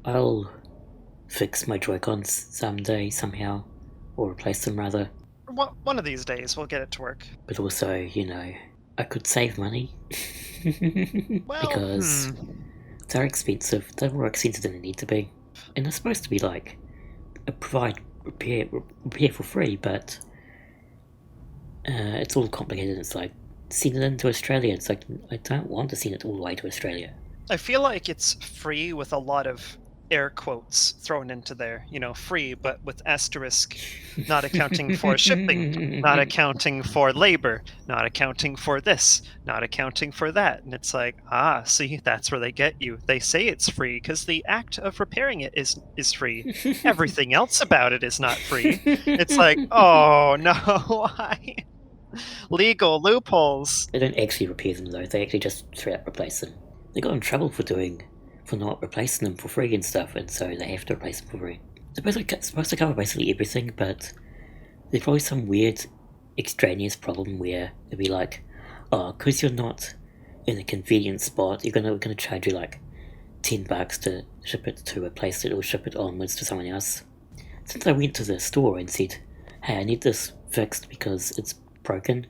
I'll fix my Joy-Cons someday, somehow. Or replace them, rather. One of these days, we'll get it to work. But also, I could save money. Well, because they're expensive. They're more expensive than they need to be. And they're supposed to be like, provide repair for free, but it's all complicated. It's like, send it into Australia. It's like, I don't want to send it all the way to Australia. I feel like it's free with a lot of air quotes thrown into there. Free, but with asterisk, not accounting for shipping, not accounting for labor, not accounting for this, not accounting for that. And it's like, see, that's where they get you. They say it's free because the act of repairing it is free. Everything else about it is not free. It's like, oh no, why? Legal loopholes. They don't actually repair them though, they actually just straight up replace them. They got in trouble for not replacing them for free and stuff, and so they have to replace them for free. It's supposed to cover basically everything, but there's probably some weird extraneous problem where they'll be like, oh, because you're not in a convenient spot, we're gonna charge you like $10 to ship it to a place that will ship it onwards to someone else. Since I went to the store and said, hey, I need this fixed because it's broken,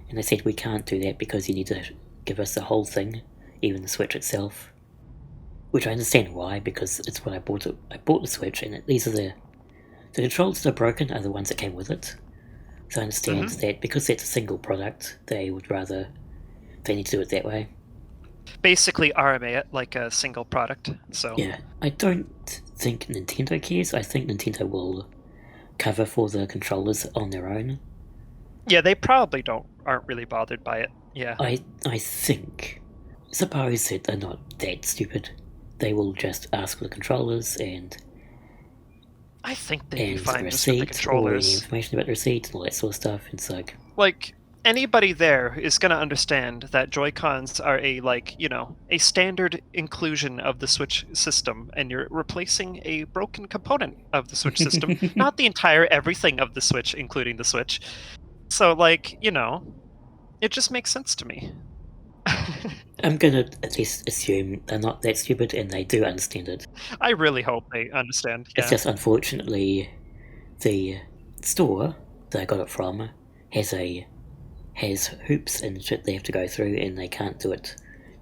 and they said we can't do that because you need to give us the whole thing, even the Switch itself. Which I understand why, because it's what I bought. I bought the Switch, and these are the controls that are broken are the ones that came with it. So I understand that because it's a single product, they need to do it that way. Basically RMA it like a single product. So yeah, I don't think Nintendo cares. I think Nintendo will cover for the controllers on their own. Yeah, they probably aren't really bothered by it. Yeah. I think, suppose that they're not that stupid. They will just ask for the controllers and I think they'd be fine the just with the controllers. Or any information about the receipt and all that sort of stuff. It's like anybody there is going to understand that Joy-Cons are a standard inclusion of the Switch system, and you're replacing a broken component of the Switch system, not the entire everything of the Switch, including the Switch. So, it just makes sense to me. I'm gonna at least assume they're not that stupid and they do understand it. I really hope they understand. Yeah. It's just unfortunately the store that I got it from has hoops and shit they have to go through, and they can't do it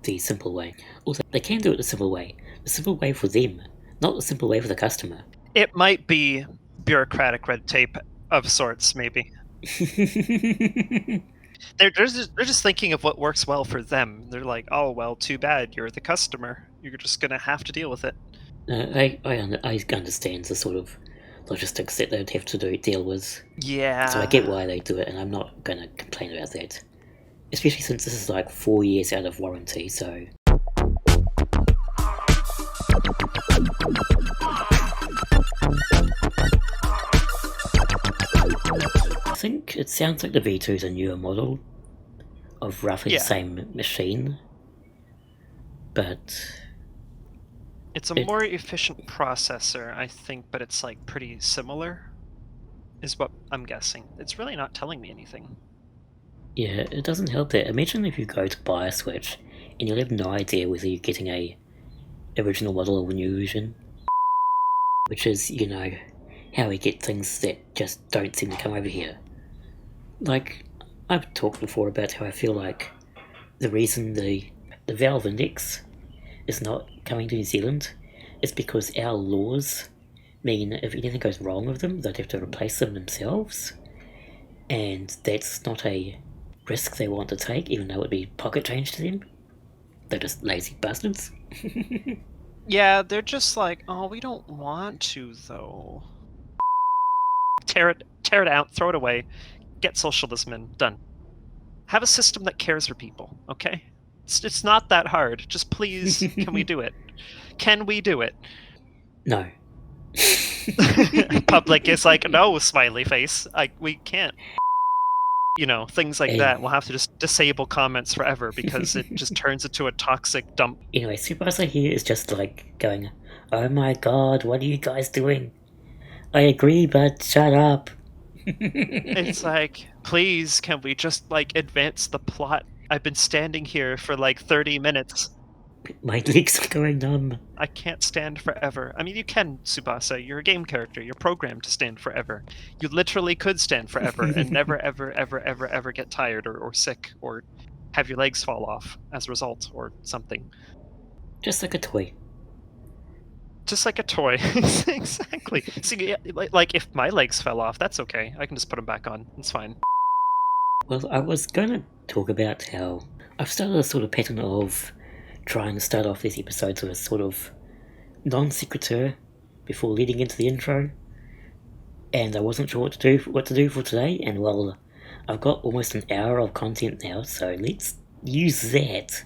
the simple way. Also, they can do it the simple way. The simple way for them, not the simple way for the customer. It might be bureaucratic red tape of sorts, maybe. They're just thinking of what works well for them. They're like, oh, well, too bad. You're the customer. You're just going to have to deal with it. I understand the sort of logistics that they'd have to deal with. Yeah. So I get why they do it, and I'm not going to complain about that. Especially since this is like 4 years out of warranty, so... I think it sounds like the V2 is a newer model of roughly the same machine, but... It's a more efficient processor, I think, but it's pretty similar, is what I'm guessing. It's really not telling me anything. Yeah, it doesn't help that. Imagine if you go to buy a Switch and you'll have no idea whether you're getting a original model or a new version. Which is, how we get things that just don't seem to come over here. I've talked before about how I feel like the reason the Valve Index is not coming to New Zealand is because our laws mean if anything goes wrong with them, they'd have to replace them themselves. And that's not a risk they want to take, even though it would be pocket change to them. They're just lazy bastards. Yeah, they're just like, oh, we don't want to, though. Tear it out, throw it away, get socialism in, done. Have a system that cares for people, okay? It's not that hard. Just please, can we do it? Can we do it? No. Public is like, no, smiley face. We can't. Things like that. We'll have to just disable comments forever because it just turns into a toxic dump. Anyway, Tsubasa here is just going, oh my god, what are you guys doing? I agree, but shut up. It's like, please, can we just advance the plot? I've been standing here for 30 minutes. My legs are going numb. I can't stand forever. I mean, you can, Tsubasa. You're a game character. You're programmed to stand forever. You literally could stand forever and never, ever, ever, ever, ever get tired or sick or have your legs fall off as a result or something. Just like a toy. Just like a toy. Exactly. See, like if my legs fell off, that's okay. I can just put them back on. It's fine. Well, I was going to talk about how I've started a sort of pattern of trying to start off these episodes with a sort of non sequitur before leading into the intro, and I wasn't sure what to do for today. And well, I've got almost an hour of content now, so let's use that.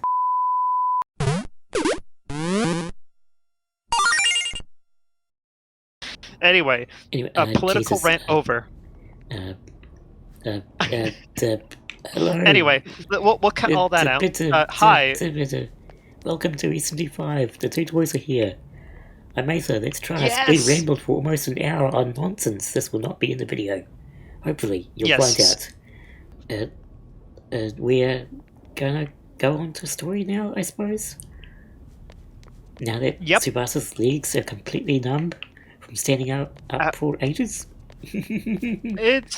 Anyway, political Jesus, rant over. Hello. Anyway, we'll cut all that out. Hi. Welcome to E75. The two toys are here. Amasa, let's try Yes! We rambled for almost an hour on nonsense. This will not be in the video. Hopefully, you'll find out. We're gonna go on to story now, I suppose? Now that Tsubasa's legs are completely numb from standing up for ages? It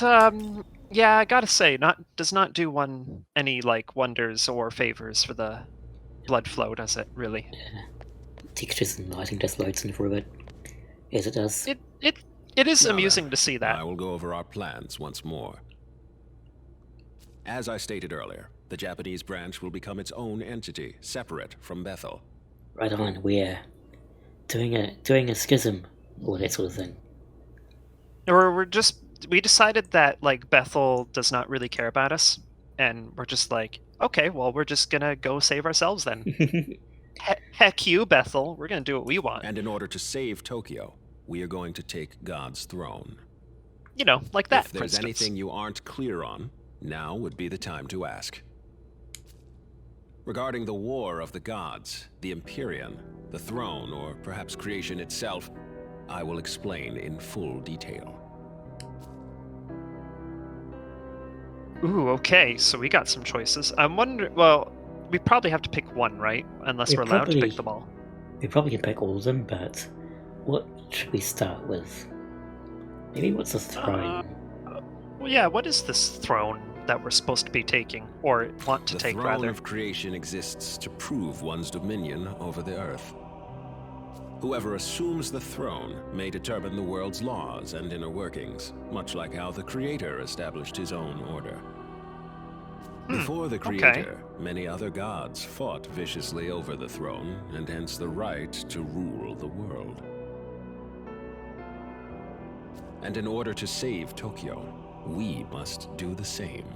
yeah, I gotta say, does not do one any like wonders or favors for the blood flow, does it? Really? Textures and lighting just loads in for a bit, as it does. It is amusing to see that. I will go over our plans once more. As I stated earlier, the Japanese branch will become its own entity, separate from Bethel. Right on, we're doing a schism, or that sort of thing. Or we decided that like Bethel does not really care about us, and we're just like, okay, well, we're just gonna go save ourselves then. Heck you, Bethel. We're gonna do what we want. And in order to save Tokyo, we are going to take God's throne. You know, like that. If there's anything you aren't clear on, now would be the time to ask. Regarding the War of the Gods, the Empyrean, the throne, or perhaps creation itself, I will explain in full detail. Ooh, okay, so we got some choices. I'm wondering, well, we probably have to pick one, right? Unless we're allowed to pick them all. We probably can pick all of them, but what should we start with? Maybe what's the throne? Well, yeah, what is this throne that we're supposed to be taking, or want to take, rather? The throne of creation exists to prove one's dominion over the earth. Whoever assumes the throne may determine the world's laws and inner workings, much like how the Creator established his own order. Before the Creator, many other gods fought viciously over the throne, and hence the right to rule the world. And in order to save Tokyo, we must do the same.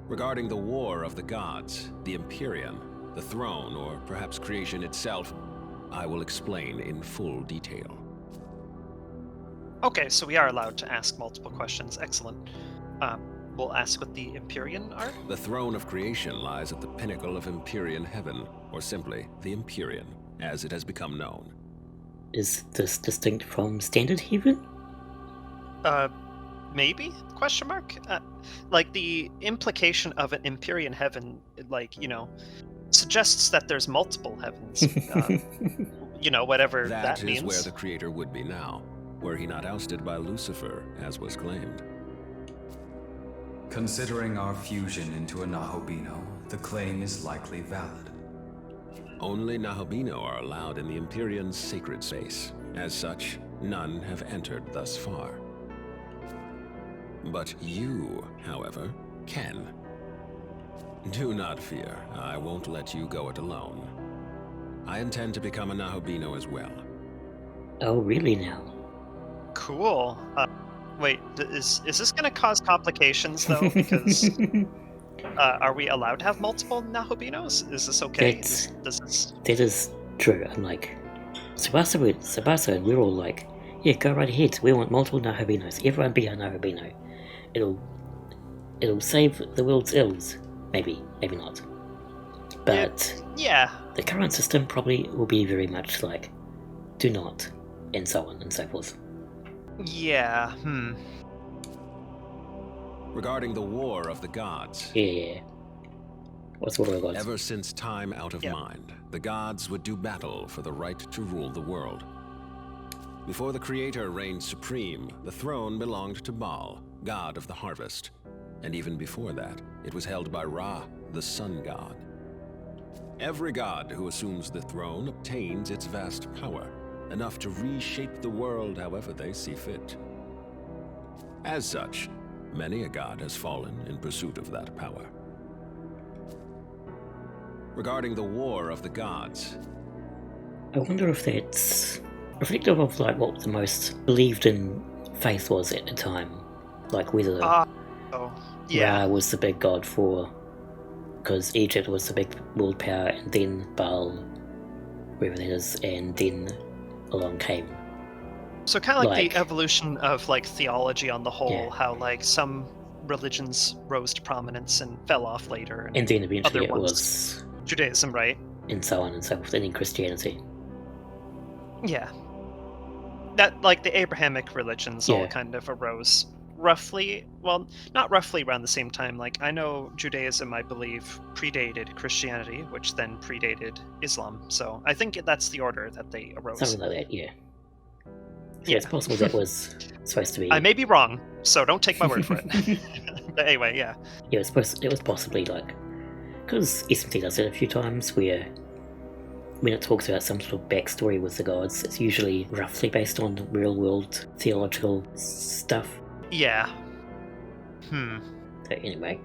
Regarding the War of the Gods, the Empyrean, the throne, or perhaps creation itself, I will explain in full detail. Okay, so we are allowed to ask multiple questions. Excellent. We'll ask what the Empyrean are? The throne of creation lies at the pinnacle of Empyrean heaven, or simply the Empyrean, as it has become known. Is this distinct from standard heaven? Maybe? Question mark? Like the implication of an Empyrean heaven, like, you know, suggests that there's multiple heavens. You know, whatever that means. That is where the Creator would be now, were he not ousted by Lucifer, as was claimed. Considering our fusion into a Nahobino, the claim is likely valid. Only Nahobino are allowed in the Empyrean's sacred space. As such, none have entered thus far. But you, however, can. Do not fear, I won't let you go it alone. I intend to become a Nahobino as well. Oh, really now? Cool. Wait, is this going to cause complications, though? Because are we allowed to have multiple Nahobinos? Is this okay? That is true. I'm like, Tsubasa, and we're all like, yeah, go right ahead. We want multiple Nahobinos. Everyone be a Nahobino. It'll save the world's ills. Maybe not. But yeah, the current system probably will be very much like, do not, and so on and so forth. Yeah, Regarding the War of the Gods. Yeah. What's Order of Gods? Ever since time out of Yeah. mind, the gods would do battle for the right to rule the world. Before the Creator reigned supreme, the throne belonged to Baal, god of the harvest. And even before that, it was held by Ra, the sun god. Every god who assumes the throne obtains its vast power, enough to reshape the world however they see fit. As such, many a god has fallen in pursuit of that power. Regarding the War of the Gods, I wonder if that's reflective of like what the most believed in faith was at the time. Like whether Oh, yeah. Ra was the big god for, because Egypt was the big world power, and then Baal, wherever that is, and then along came. So kind of like Like- the evolution of like theology on the whole, Yeah. how like some religions rose to prominence and fell off later, And then eventually other it ones- was, Judaism, right? and so on and so forth, and then Christianity. Yeah. That like the Abrahamic religions all Yeah. kind of arose roughly, well, not roughly around the same time. Like I know Judaism, I believe, predated Christianity, which then predated Islam. So I think that's the order that they arose. Something like that, yeah. So Yeah. it's possible that was supposed to be. I may be wrong, so don't take my word for it. But anyway, yeah. Yeah, it was possibly like, because SMT does it a few times where when it talks about some sort of backstory with the gods, it's usually roughly based on real world theological stuff. Yeah. So anyway,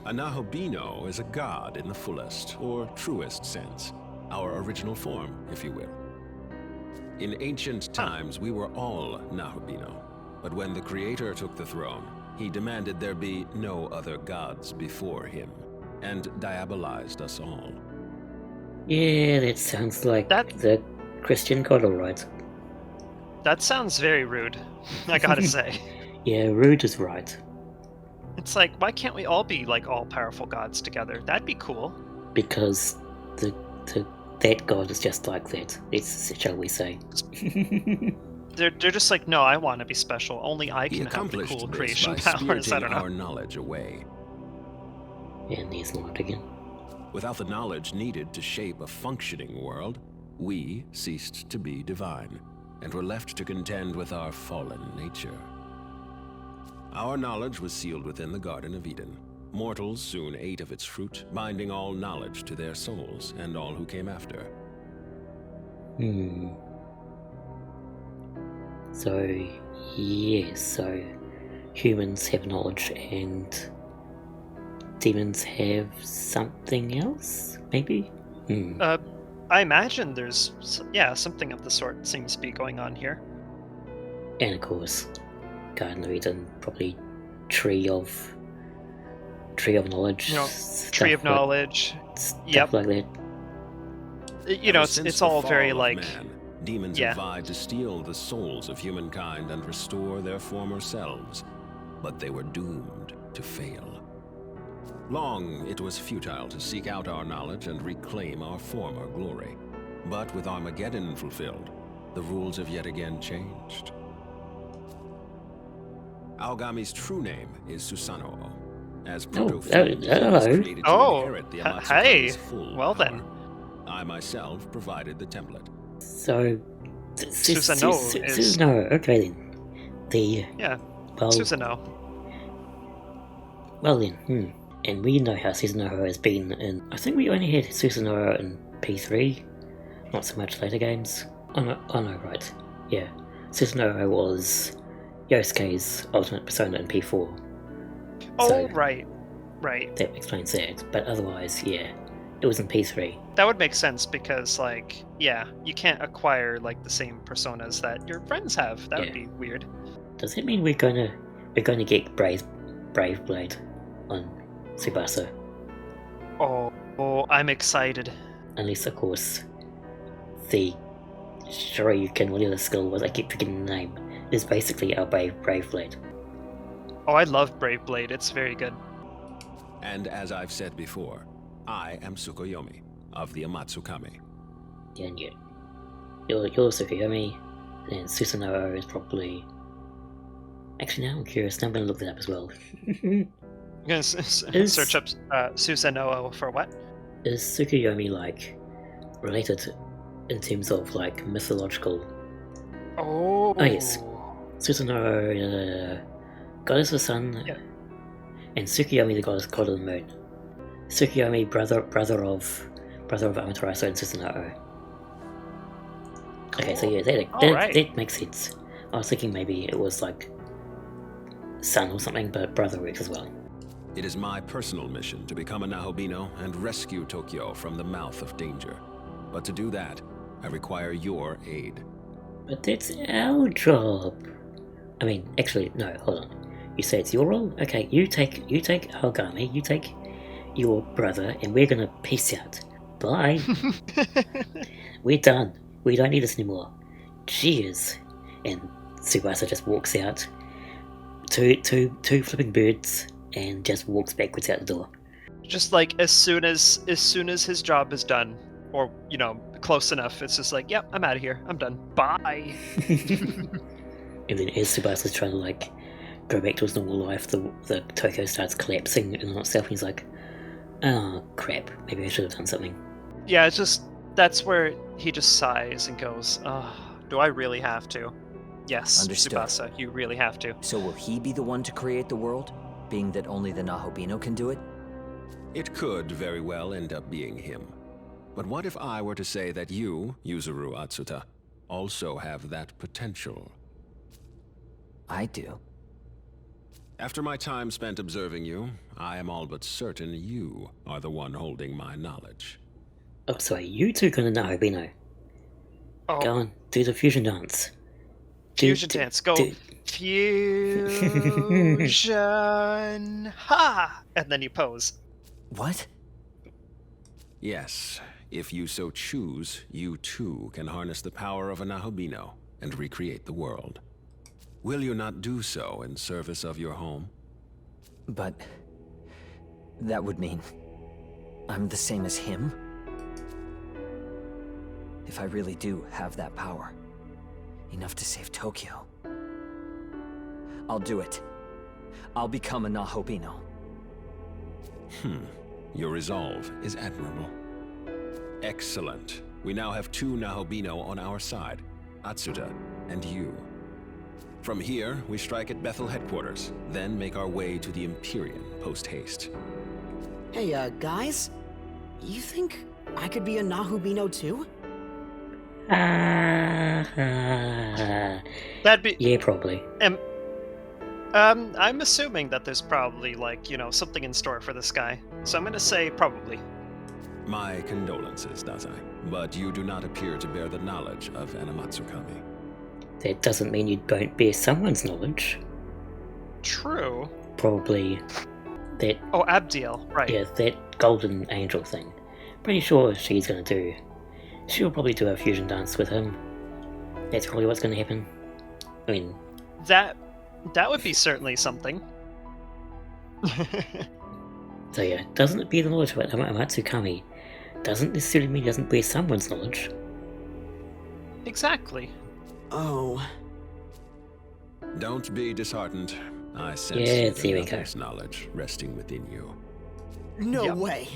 a Nahobino is a god in the fullest, or truest sense, our original form, if you will. In ancient times, we were all Nahobino, but when the Creator took the throne, he demanded there be no other gods before him, and diabolized us all. yeah, that sounds like That- the Christian god, alright. That sounds very rude, I gotta say. Yeah, Rude is right. It's like, why can't we all be like all powerful gods together? That'd be cool. Because that god is just like that, shall we say. They're just like, no, I want to be special. Only I He can have the accomplished cool this creation by powers. I spiriting don't know. our knowledge away. And there's not again. Without the knowledge needed to shape a functioning world, we ceased to be divine, and were left to contend with our fallen nature. Our knowledge was sealed within the Garden of Eden. Mortals soon ate of its fruit, binding all knowledge to their souls and all who came after. So, yes, so humans have knowledge and demons have something else, maybe? I imagine there's, something of the sort seems to be going on here. And of course, Garden of Eden, probably Tree of Knowledge. You know, stuff Tree of like- Knowledge. Stuff Yep. like that. You know, Ever it's since the all very fall of like, man, demons yeah. have vied to steal the souls of humankind and restore their former selves, but they were doomed to fail. Long it was futile to seek out our knowledge and reclaim our former glory. But with Armageddon fulfilled, the rules have yet again changed. Aogami's true name is Susanoo. As proto-fiend, he was hello. created to Oh, inherit the hey, Amatsukami's full well power. then. I myself provided the template. So, Susanoo is- Susanoo, okay then. yeah, Well, Susanoo. well then, And we know how Susanoo has been in... I think we only had Susanoo in P3, not so much later games. Oh no, right. Yeah. Susanoo was Yosuke's ultimate persona in P4. Oh, So- right. That explains that, but otherwise, yeah, it was in P3. That would make sense because, like, yeah, you can't acquire like the same personas that your friends have. That would Yeah. be weird. Does that mean we're gonna get Brave Blade on Tsubasa? Oh, I'm excited. Unless, of course, the Shoryuken, whatever the skill was, I keep forgetting the name, is basically our Brave Blade. Oh, I love Brave Blade. It's very good. And as I've said before, I am Tsukuyomi of the Amatsukami. And yeah, you're Tsukuyomi, and Susanoo is probably... Actually, now I'm curious, now I'm gonna look that up as well. I'm gonna search up Susanoo for what? Is Tsukuyomi like related in terms of like mythological? Oh. Yes. Susanoo, goddess of the sun, Yeah. and Tsukuyomi, the god of the moon. Tsukuyomi, brother of Amaterasu and Susanoo. Okay, so yeah, that makes sense. I was thinking maybe it was like son or something, but brother works as well. It is my personal mission to become a Nahobino and rescue Tokyo from the mouth of danger. But to do that, I require your aid. But that's our job. I mean, actually, no, hold on. You say it's your role? Okay, you take Ogami, you take your brother, and we're gonna peace out. Bye. We're done. We don't need this anymore. Cheers. And Tsubasa just walks out. Two flipping birds, and just walks backwards out the door. Just like as soon as his job is done, or close enough, it's just like, yep, I'm out of here. I'm done. Bye. And then as Tsubasa's trying to like go back to his normal life, the Tokyo starts collapsing in on itself, and he's like, oh crap, maybe I should have done something. Yeah, it's just that's where he just sighs and goes, oh, do I really have to? Yes, Understood. Tsubasa, you really have to. So will he be the one to create the world, being that only the Nahobino can do it? It could very well end up being him. But what if I were to say that you, Yuzuru Atsuta, also have that potential? I do. After my time spent observing you, I am all but certain you are the one holding my knowledge. Oh, sorry, you two gonna know, Bino. Oh, Go on, do the fusion dance. fusion dance, go. Fusion! Ha! And then you pose. What? Yes, if you so choose, you too can harness the power of a Nahobino and recreate the world. Will you not do so in service of your home? But that would mean I'm the same as him? If I really do have that power, enough to save Tokyo, I'll do it. I'll become a Nahobino. Your resolve is admirable. Excellent. We now have two Nahobino on our side, Atsuta and you. From here, we strike at Bethel headquarters, then make our way to the Empyrean post-haste. Hey, guys? You think I could be a Nahobino too? That'd be... Yeah, probably. I'm assuming that there's probably, like, something in store for this guy. So I'm gonna say probably. My condolences, Dazai, but you do not appear to bear the knowledge of Anamatsukami. That doesn't mean you don't bear someone's knowledge. True. Probably that... Oh, Abdiel, right. Yeah, that golden angel thing. Pretty sure she's gonna do... She'll probably do a fusion dance with him. That's probably what's gonna happen. I mean... That would be certainly something. So yeah, doesn't it bear the knowledge of Amatsukami doesn't necessarily mean he doesn't bear someone's knowledge. Exactly. Oh. Don't be disheartened. I sense Yeah, there we go. another's knowledge resting within you. No Yep. way.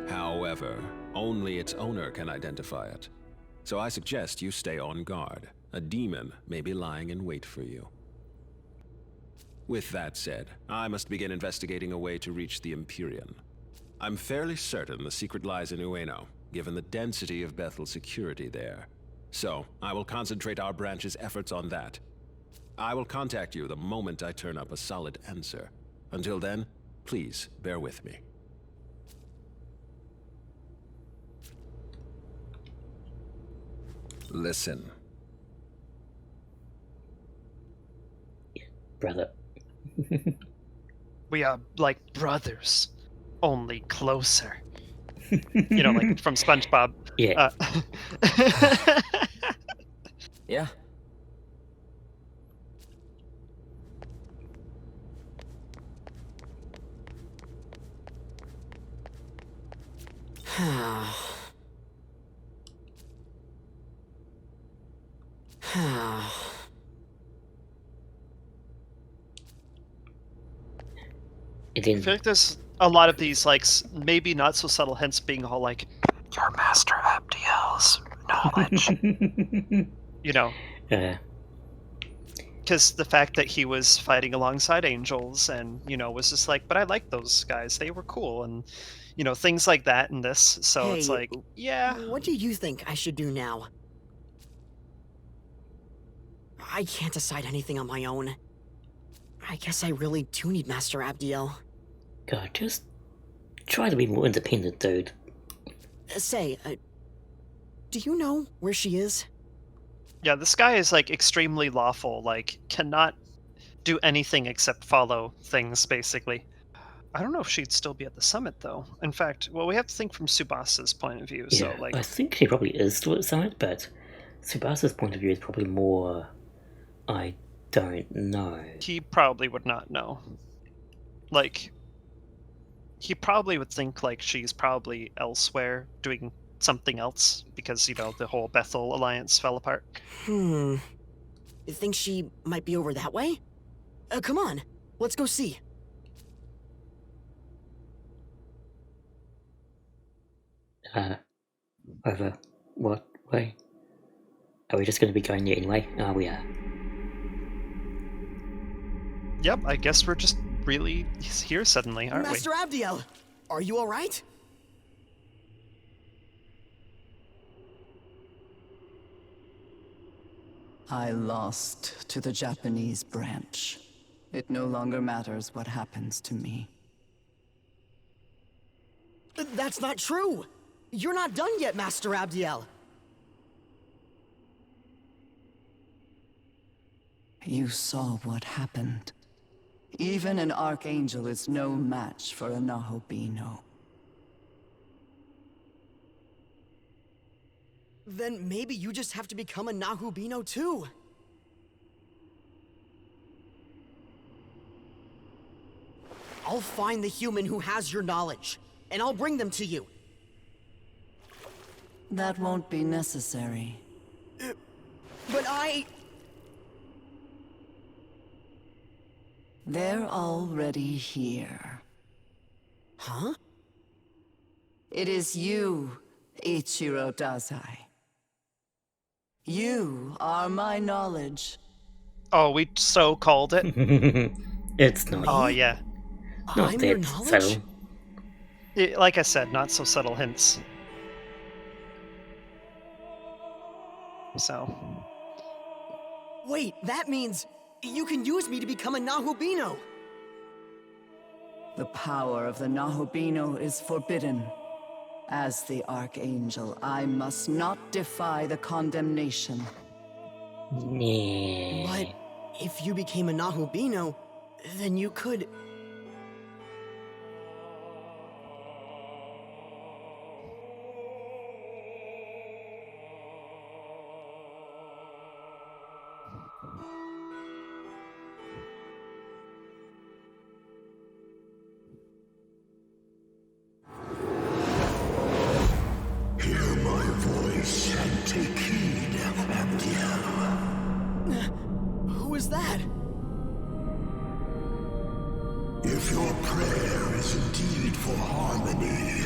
However, only its owner can identify it. So I suggest you stay on guard. A demon may be lying in wait for you. With that said, I must begin investigating a way to reach the Empyrean. I'm fairly certain the secret lies in Ueno, given the density of Bethel's security there. So, I will concentrate our branch's efforts on that. I will contact you the moment I turn up a solid answer. Until then, please bear with me. Listen. Brother. We are like brothers, only closer. Like from SpongeBob. Yeah. Yeah. And I then, feel like there's a lot of these, like, maybe not so subtle hints being all like, your Master Abdiel's knowledge. You know, because the fact that he was fighting alongside angels and, was just like, but I like those guys. They were cool. And, things like that in this. So it's Hey, like, yeah. what do you think I should do now? I can't decide anything on my own. I guess I really do need Master Abdiel. God, just try to be more independent, dude. Do you know where she is? Yeah, this guy is like extremely lawful, like cannot do anything except follow things, basically. I don't know if she'd still be at the summit, though. In fact, well, we have to think from Tsubasa's point of view. Yeah, So, like, I think she probably is still at Summit, but Tsubasa's point of view is probably more, I don't know. he probably would not know. Like, he probably would think like she's probably elsewhere doing something else because the whole Bethel alliance fell apart. You think she might be over that way? Come on, let's go see. Over what way? Are we just going to be going there anyway? We are. Yep, I guess we're just really here suddenly, aren't Master Abdiel, are you all right? I lost to the Japanese branch. It no longer matters what happens to me. That's not true! You're not done yet, Master Abdiel! You saw what happened. Even an Archangel is no match for a Nahobino. Then maybe you just have to become a Nahubino too. I'll find the human who has your knowledge, and I'll bring them to you. That won't be necessary. But They're already here. Huh? It is you, Ichiro Dazai. You are my knowledge. Oh, we so called it. It's not. Oh, yeah. Not I'm your that knowledge? subtle. Like I said, not so subtle hints. So. Wait, that means you can use me to become a Nahubino. The power of the Nahobino is forbidden. As the Archangel, I must not defy the condemnation. Yeah. But if you became a Nahubino, then you could... Hear my voice and take heed, Abdiel. Who is that? If your prayer is indeed for harmony,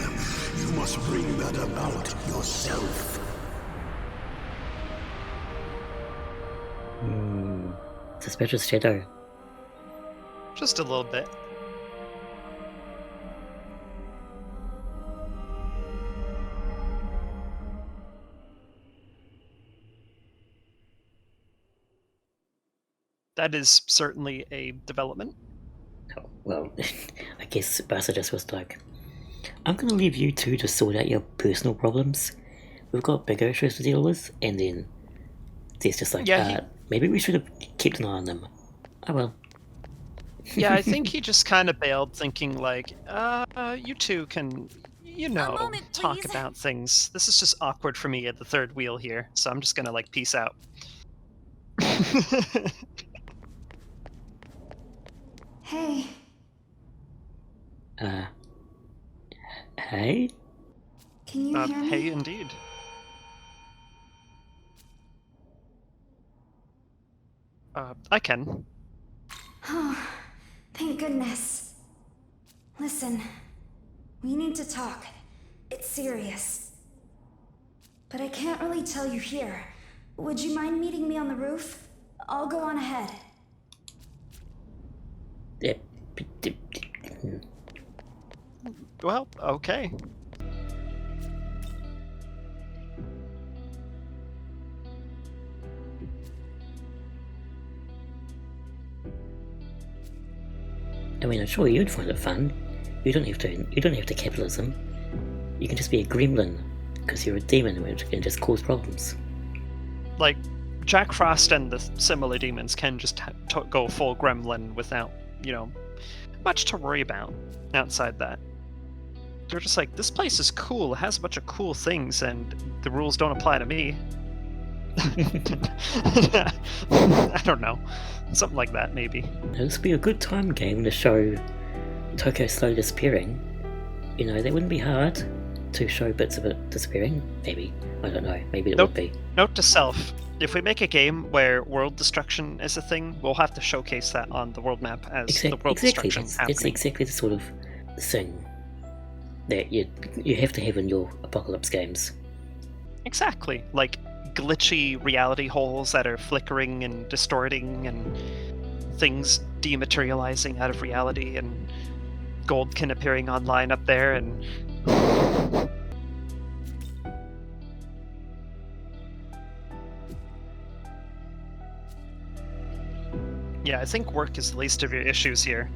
you must bring that about yourself. Suspicious shadow. Just a little bit. That is certainly a development. Oh, well, I guess Tsubasa just was like, I'm gonna leave you two to sort out your personal problems. We've got bigger issues to deal with, and then there's just like, Yeah, maybe we should have kept an eye on them. Oh well. Yeah, I think he just kind of bailed, thinking like, you two can, moment, talk please. about things. This is just awkward for me at the third wheel here, so I'm just gonna like peace out. Hey, Hey? can you hear me? Hey, indeed. I can. Oh, thank goodness. Listen, we need to talk. It's serious. But I can't really tell you here. Would you mind meeting me on the roof? I'll go on ahead. Well, okay. I mean, I'm sure you'd find it fun. You don't have to capitalism. You can just be a gremlin, because you're a demon which can just cause problems. Like, Jack Frost and the similar demons can just go full gremlin without, much to worry about outside that. They're just like, this place is cool, it has a bunch of cool things, and the rules don't apply to me. I don't know. Something like that, maybe. This would be a good time game to show Tokyo slowly disappearing. That wouldn't be hard to show bits of it disappearing. Maybe. I don't know. Maybe it would be. Note to self, if we make a game where world destruction is a thing, we'll have to showcase that on the world map as the world destruction happening. It's exactly the sort of thing that you have to have in your apocalypse games. Exactly. Like glitchy reality holes that are flickering and distorting and things dematerializing out of reality and Goldkin appearing online up there and yeah, I think work is the least of your issues here.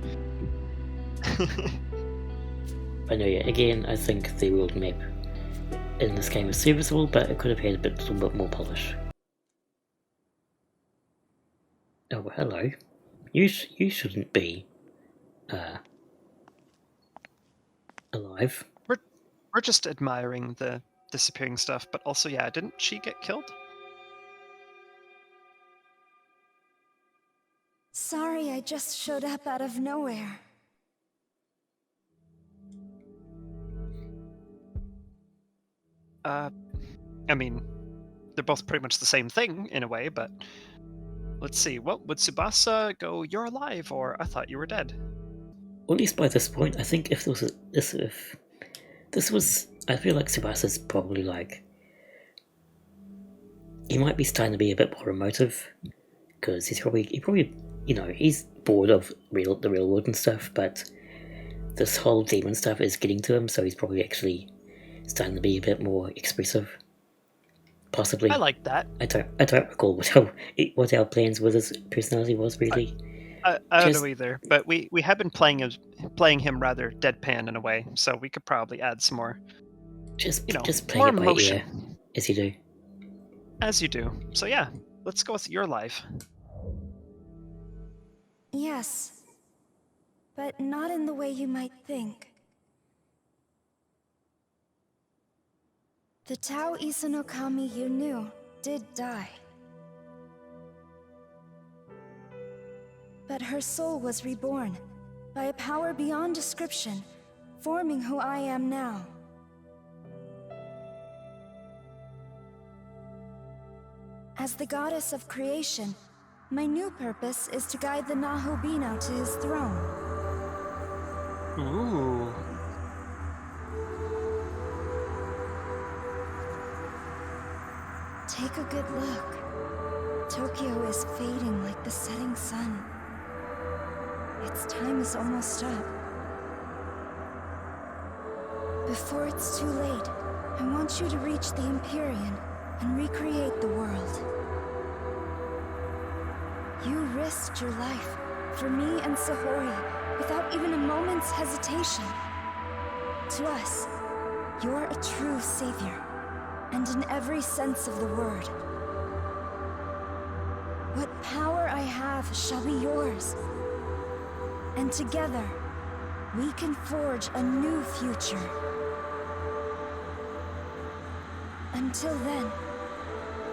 I know, yeah, again, I think the world map in this game is serviceable, but it could have had a little bit more polish. Oh, well, hello. You shouldn't be alive. We're just admiring the disappearing stuff, but also, yeah, didn't she get killed? Sorry, I just showed up out of nowhere. I mean, they're both pretty much the same thing in a way, but let's see. Well, would Tsubasa go, "You're alive," or "I thought you were dead"? Well, at least by this point, I think if this was, I feel like Tsubasa's probably like, he might be starting to be a bit more emotive, because he probably, he's bored of the real world and stuff, but this whole demon stuff is getting to him, so he's probably actually starting to be a bit more expressive. Possibly. I like that. I don't recall what our plans with his personality was really. I don't know either, but we have been playing him rather deadpan in a way, so we could probably add some more. Just play more it by emotion. ear, as you do. As you do. So yeah, let's go with your life. Yes, but not in the way you might think. The Tao Isanokami you knew did die. But her soul was reborn by a power beyond description, forming who I am now. As the goddess of creation, my new purpose is to guide the Nahobino to his throne. Ooh. Take a good look. Tokyo is fading like the setting sun. Its time is almost up. Before it's too late, I want you to reach the Empyrean and recreate the world. You risked your life for me and Sahori without even a moment's hesitation. To us, you're a true savior, and in every sense of the word. What power I have shall be yours. And together, we can forge a new future. Until then,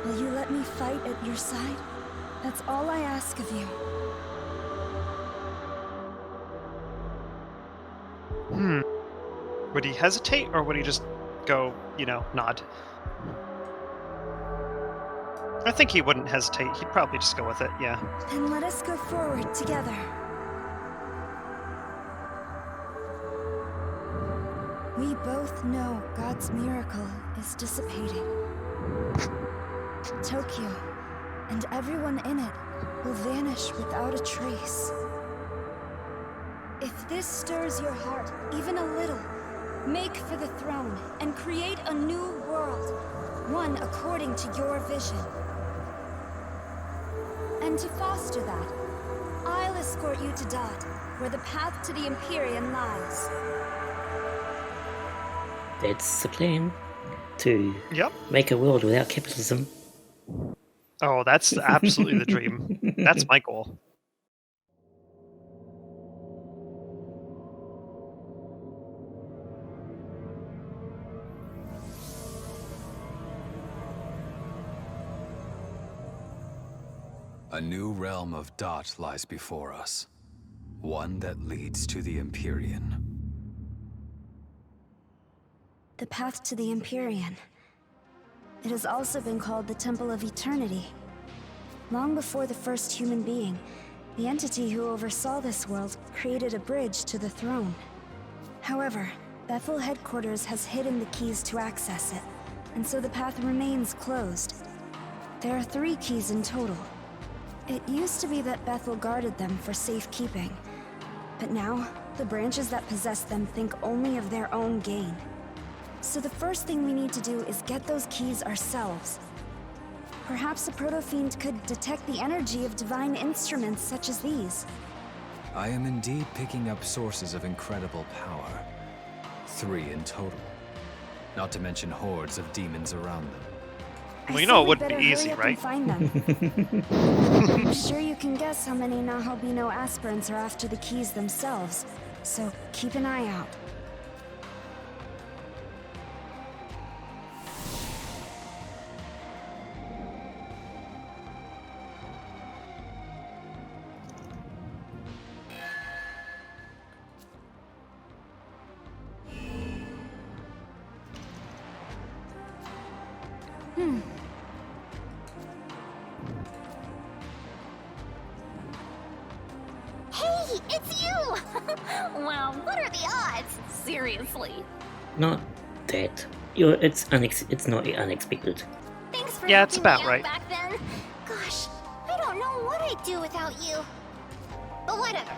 will you let me fight at your side? That's all I ask of you. Would he hesitate, or would he just go, nod? I think he wouldn't hesitate. He'd probably just go with it, yeah. Then let us go forward together. We both know God's miracle is dissipating. Tokyo and everyone in it will vanish without a trace. If this stirs your heart even a little, make for the throne and create a new world, one according to your vision. And to foster that, I'll escort you to Dot, where the path to the Empyrean lies. That's the plan. To Yep. make a world without capitalism. Oh, that's absolutely the dream. That's my goal. A new realm of Dot lies before us. One that leads to the Empyrean. The path to the Empyrean. It has also been called the Temple of Eternity. Long before the first human being, the entity who oversaw this world created a bridge to the throne. However, Bethel headquarters has hidden the keys to access it, and so the path remains closed. There are 3 keys in total. It used to be that Bethel guarded them for safekeeping, but now, the branches that possess them think only of their own gain. So the first thing we need to do is get those keys ourselves. Perhaps a proto-fiend could detect the energy of divine instruments such as these. I am indeed picking up sources of incredible power. 3 in total. Not to mention hordes of demons around them. Well, you know it wouldn't be easy, hurry up right? and find them. I'm sure you can guess how many Nahobino aspirants are after the keys themselves, so keep an eye out. Hey, it's you! Wow, what are the odds? Seriously. Not that. It's not unexpected. Thanks for Yeah, it's helping about me out right. back then. Gosh, I don't know what I'd do without you. But whatever.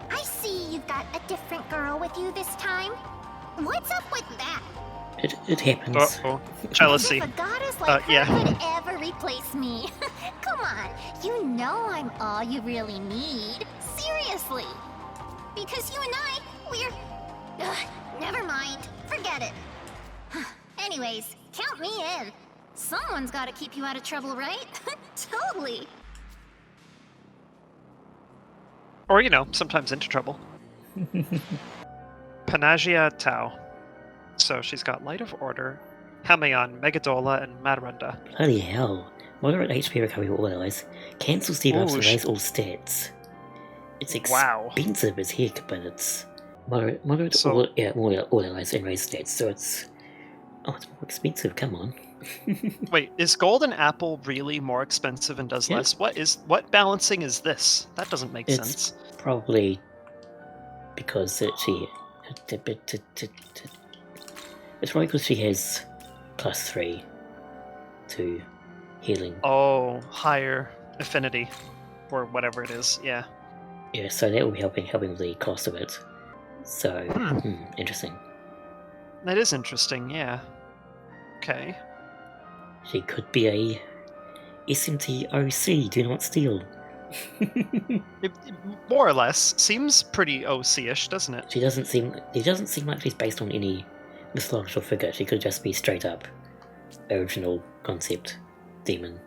I see you've got a different girl with you this time. What's up with that? It happens. Uh-oh. Jealousy. If a goddess like her yeah. could ever replace me. Come on, you know I'm all you really need. Seriously. Because you and I, we're... never mind. Forget it. Anyways, count me in. Someone's gotta keep you out of trouble, right? Totally. Or, sometimes into trouble. Panagia Tau. So she's got Light of Order, Hamayon, Megadola, and Madarunda. Bloody hell. Moderate HP recovery will allies. Cancels debuffs and raise all stats. It's expensive as heck, but it's moderate So- all allies and raise stats, so it's more expensive, come on. Wait, is Golden Apple really more expensive and does Yeah. less? What balancing is this? That doesn't make It's sense. probably because it's probably because she has +3 to healing. Oh, higher affinity. Or whatever it is, yeah. Yeah, so that will be helping the cost of it. So, interesting. That is interesting, yeah. Okay. She could be a SMT OC, do not steal. It more or less seems pretty OC-ish, doesn't it? It doesn't seem like she's based on any mythological figure. She could just be straight up original concept demon.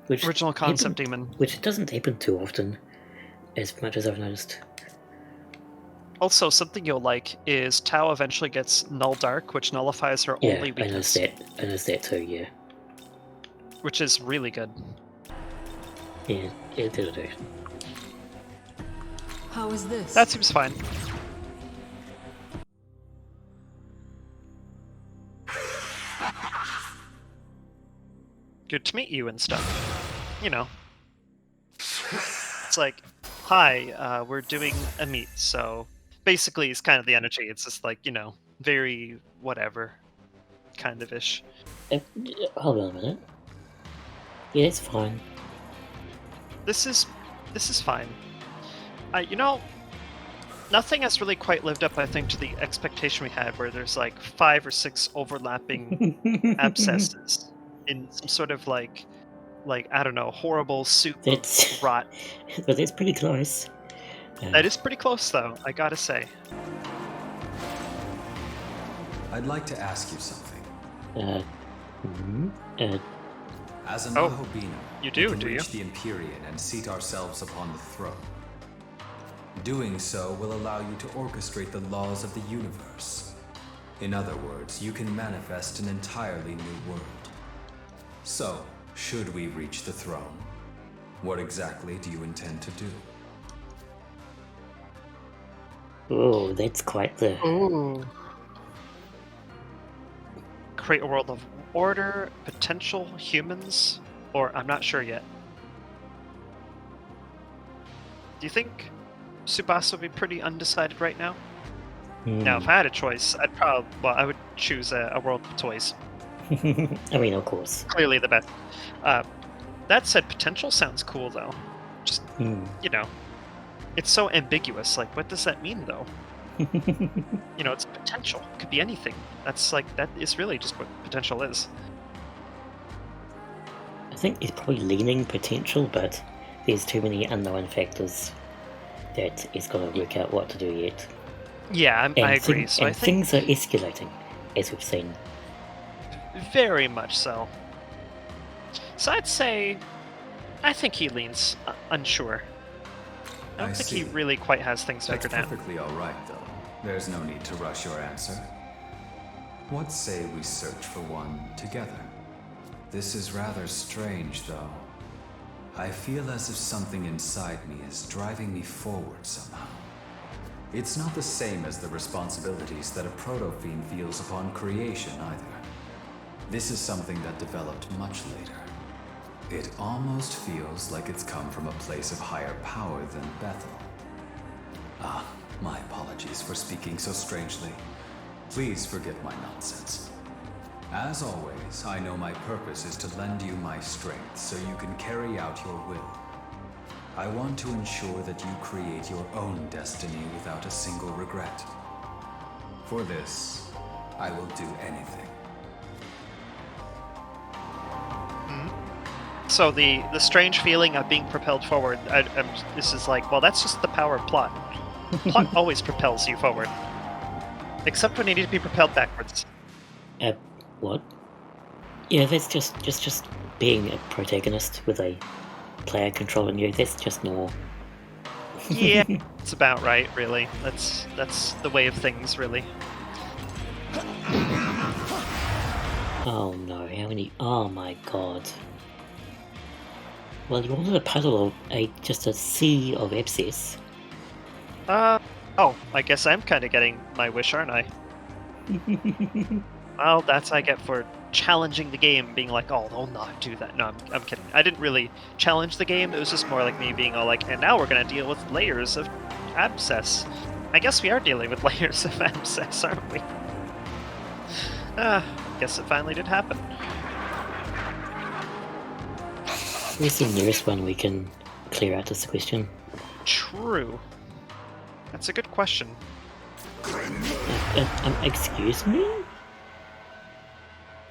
Original concept demon. Which doesn't happen too often, as much as I've noticed. Also, something you'll like is Tau eventually gets Null Dark, which nullifies her Yeah, only I weakness. noticed that too, yeah. Which is really good. Yeah, it'll do. How is this? That seems fine. Good to meet you and stuff. You know. It's like, hi, we're doing a meet, so basically it's kind of the energy. It's just like, very whatever kind of ish. Hold on a minute. Yeah, it's fine. This is fine. You know, nothing has really quite lived up, I think, to the expectation we had, where there's like 5 or 6 overlapping abscesses in some sort of like I don't know, horrible soup of rot. But it's pretty close. That is pretty close, though, I gotta say. I'd like to ask you something. As a Oh, Nahobino, you do, we can do you? reach the Empyrean and seat ourselves upon the throne. Doing so will allow you to orchestrate the laws of the universe. In other words, you can manifest an entirely new world. So, should we reach the throne, what exactly do you intend to do? Oh, that's quite the... Ooh. Create a world of order, potential humans, or I'm not sure yet. Do you think Tsubasa would be pretty undecided right now? Now, if I had a choice, I would choose a world of toys. I mean, of course. Clearly the best. That said, potential sounds cool, though. Just, you know, it's so ambiguous. Like, what does that mean, though? You know, it's potential. It could be anything. That is really just what potential is. I think it's probably leaning potential, but there's too many unknown factors that it's got to work out what to do yet. Yeah, I agree. So I think things are escalating, as we've seen. very much so. So I'd say, I think he leans unsure. I don't think he really quite has things figured out. That's perfectly all right, though. There's no need to rush your answer. What say we search for one together? This is rather strange, though. I feel as if something inside me is driving me forward somehow. It's not the same as the responsibilities that a proto-fiend feels upon creation, either. This is something that developed much later. It almost feels like it's come from a place of higher power than Bethel. Ah, my apologies for speaking so strangely. Please forget my nonsense. As always, I know my purpose is to lend you my strength so you can carry out your will. I want to ensure that you create your own destiny without a single regret. For this, I will do anything. So the strange feeling of being propelled forward, this is like, well, that's just the power of plot. Plot always propels you forward. Except when you need to be propelled backwards. What? Yeah, that's just being a protagonist with a player controlling you. That's just normal. Yeah, it's about right, really. That's the way of things, really. Oh no, how many... Oh my god. Well, you wanted a puddle of just a sea of abscess. Oh, I guess I'm kind of getting my wish, aren't I? Well, that's what I get for challenging the game, being like, oh, I'll not do that. No, I'm kidding. I didn't really challenge the game. It was just more like me being all like, and now we're going to deal with layers of abscess. I guess we are dealing with layers of abscess, aren't we? Guess it finally did happen. Where's the nearest one we can clear out this question? True. That's a good question. Excuse me?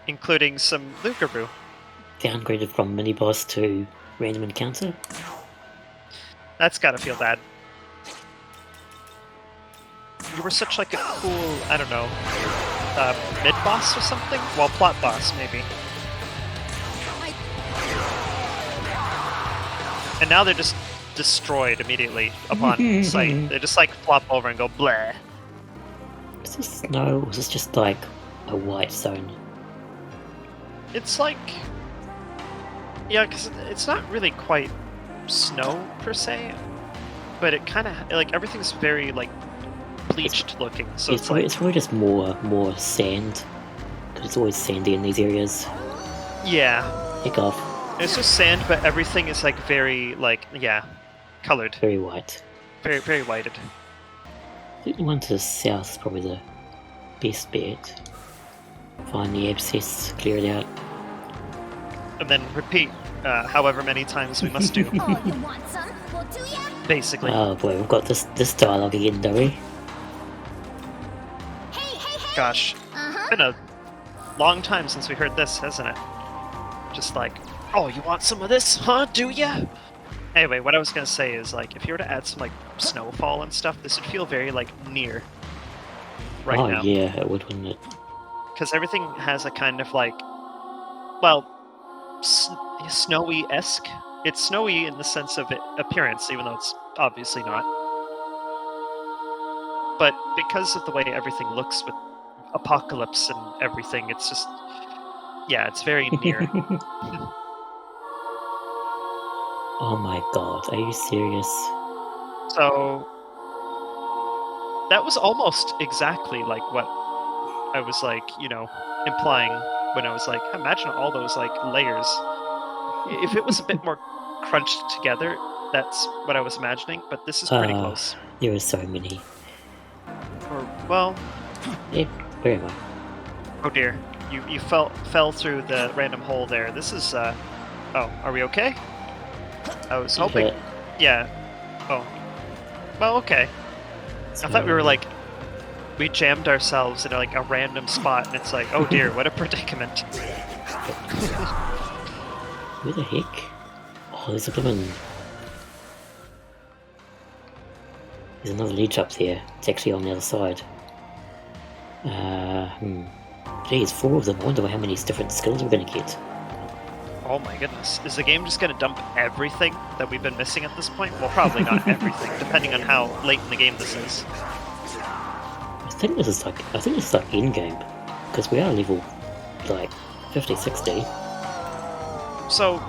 Including some Lugaroo. Downgraded from mini-boss to random encounter? That's gotta feel bad. You were such like a cool, I don't know, mid-boss or something? Well, plot boss, maybe. And now they're just destroyed immediately upon sight. They just like flop over and go bleh. Is this snow, or is this just like a white zone? It's like... Yeah, because it's not really quite snow, per se. But it kind of... Like, everything's very, like, bleached looking. So it's like... It's probably just more sand. Because it's always sandy in these areas. Yeah. Heck off. It's just sand, but everything is, like, very, like, yeah, colored. Very white. Very, very whited. I think the one to the south is probably the Best bet. Find the abscess, clear it out. And then repeat however many times we must do. Oh, you want some? Well, do ya? Basically. Oh boy, we've got this dialogue again, don't we? Hey, hey, hey! Gosh, Uh-huh. been a long time since we heard this, hasn't it? Just like, oh, you want some of this, huh? Do ya? Anyway, what I was gonna say is, like, if you were to add some, like, snowfall and stuff, this would feel very, like, near right oh now. yeah, it would, wouldn't it? Because everything has a kind of, like, well, snowy-esque. It's snowy in the sense of appearance, even though it's obviously not. But because of the way everything looks with apocalypse and everything, it's just, yeah, it's very near. Oh my god, are you serious? So that was almost exactly like what I was like, you know, implying when I was like, imagine all those like layers. If it was a bit more crunched together, that's what I was imagining, but this is pretty close. There are so many. Or, well, Yeah, where am I? oh dear, you fell through the random hole there. This is oh, are we okay? I was hoping. Yeah. Oh. Well, okay. I thought we were like, we jammed ourselves in like a random spot, and it's like, oh dear, what a predicament. Where the heck? Oh, there's a blooming... There's another ledge up there. It's actually on the other side. Geez, 4 of them. I wonder how many different skills we're going to get. Oh my goodness. Is the game just going to dump everything that we've been missing at this point? Well, probably not everything, depending on how late in the game this is. I think this is like end game, because we are level like 50, 60. So,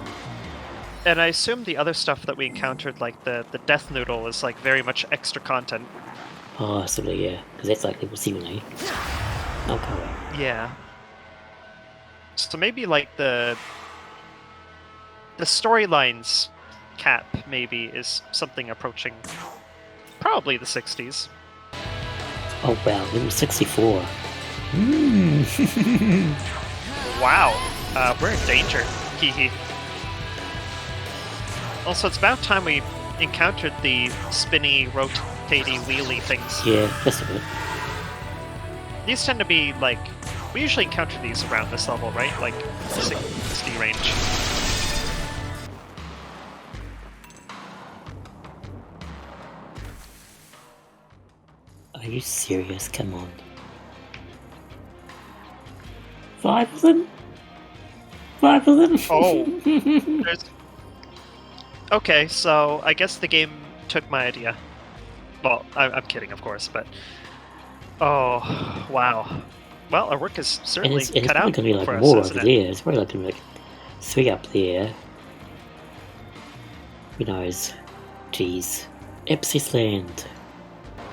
and I assume the other stuff that we encountered, like the Death Noodle, is like very much extra content. Oh, absolutely, yeah, because that's like level 70. Okay. Yeah. So maybe like the storylines cap maybe is something approaching probably the 60s. Oh wow, level 64. Wow, we're in danger. Hehe. Also, it's about time we encountered the spinny, rotaty, wheelie things. Yeah, just a bit. These tend to be like, we usually encounter these around this level, right? Like 60 range. Are you serious? Come on. 5 of them? 5 of them? Oh. Okay, so I guess the game took my idea. Well, I'm kidding, of course, but... Oh, wow. Well, our work is certainly cut out going to be like for us, more isn't over it? there. It's probably like going to be like 3 up there. Who knows? Jeez. Abscess land.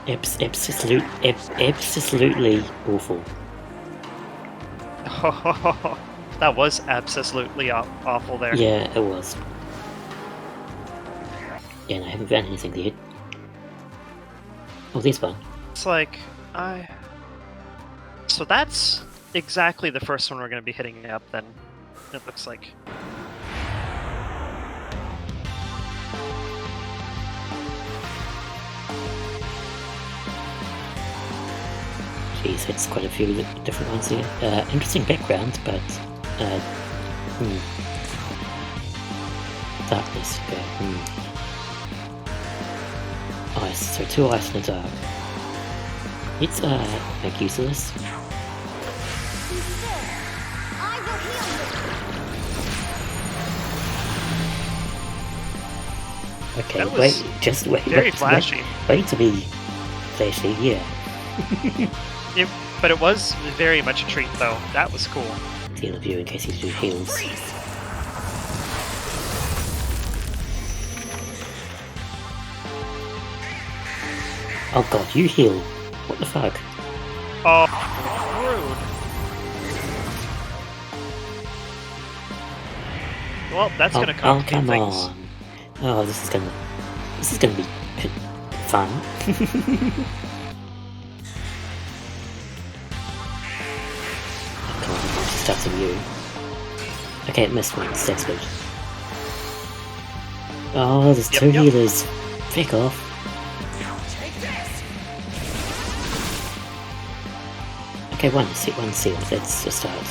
Absolutely awful. That was absolutely awful there. Yeah, it was. Yeah, no, I haven't found anything yet. Oh, this one. It's like, So that's exactly the first one we're going to be hitting up then, it looks like. Jeez, that's quite a few different ones here. Interesting background, but... Darkness, okay. Ice, so 2 ice in the dark. Let's make use of this. Be still. I will heal you. Okay, That was wait, just wait. very flashy. Wait to be flashy, yeah. But it was very much a treat, though. That was cool. Heal of you in case you do heals. Oh god, you heal. What the fuck? Oh, rude. Well, that's gonna complicate come things. on. Oh, this is gonna be fun. starting you. Okay, it missed once, that's good. Oh, there's two healers. Feck off. Okay, one seal, that's a start.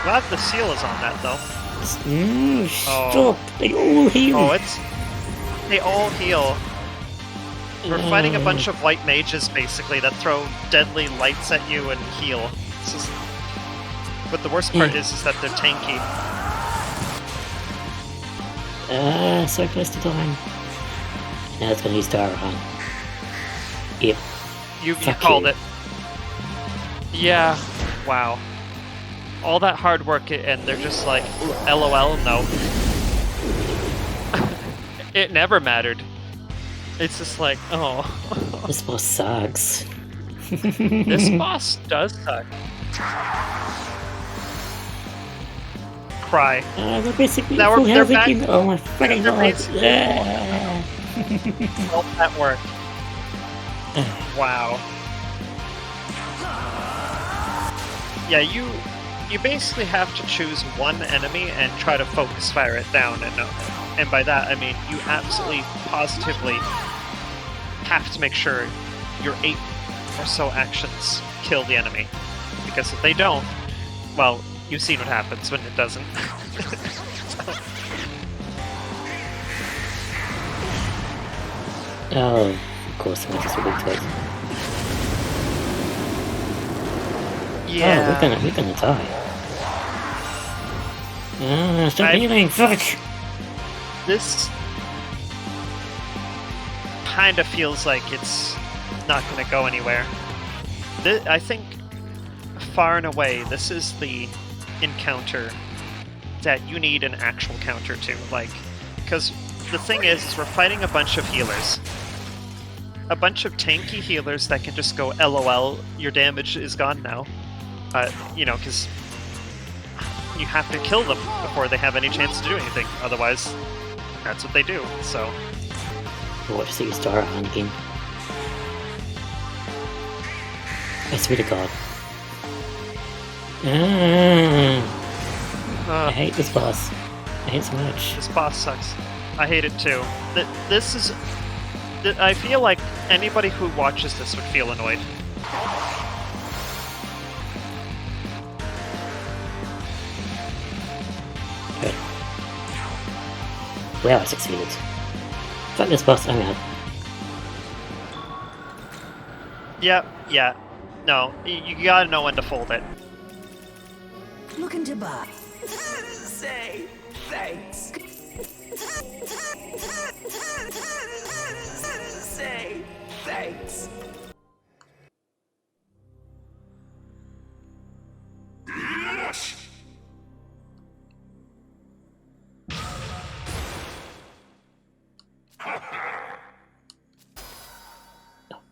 Glad the seal is on that though. Stop! They all heal! Oh, they all heal. We're fighting a bunch of white mages basically that throw deadly lights at you and heal. But the worst part is that they're tanky. So close to dying. Now it's gonna use Darahan. Yep. You called it. Yeah. Wow. All that hard work and they're just like, LOL, no. It never mattered. It's just like, oh. This boss sucks. This boss does suck. Cry. We're basically now full they're health back. again. Oh my fucking god. All that work. Wow. Yeah, you basically have to choose one enemy and try to focus fire it down, and by that I mean you absolutely positively have to make sure your 8 or so actions kill the enemy, because if they don't, well, you've seen what happens when it doesn't. Oh, of course, I just weak to it. Yeah. Oh, we're gonna die. Stop healing, fuck! This kind of feels like it's not going to go anywhere. I think, far and away, this is the encounter that you need an actual counter to. Like, because the thing is we're fighting a bunch of healers. A bunch of tanky healers that can just go LOL, your damage is gone now. You know, because you have to kill them before they have any chance to do anything. Otherwise, that's what they do, so... Watch the star on again. I swear to god. I hate this boss. I hate it so much. This boss sucks. I hate it too. This is... I feel like anybody who watches this would feel annoyed. Good. Well, I succeeded. Fuck this boss, I'm out. Yeah. No, you gotta know when to fold it. Looking to buy. Say thanks. Say thanks.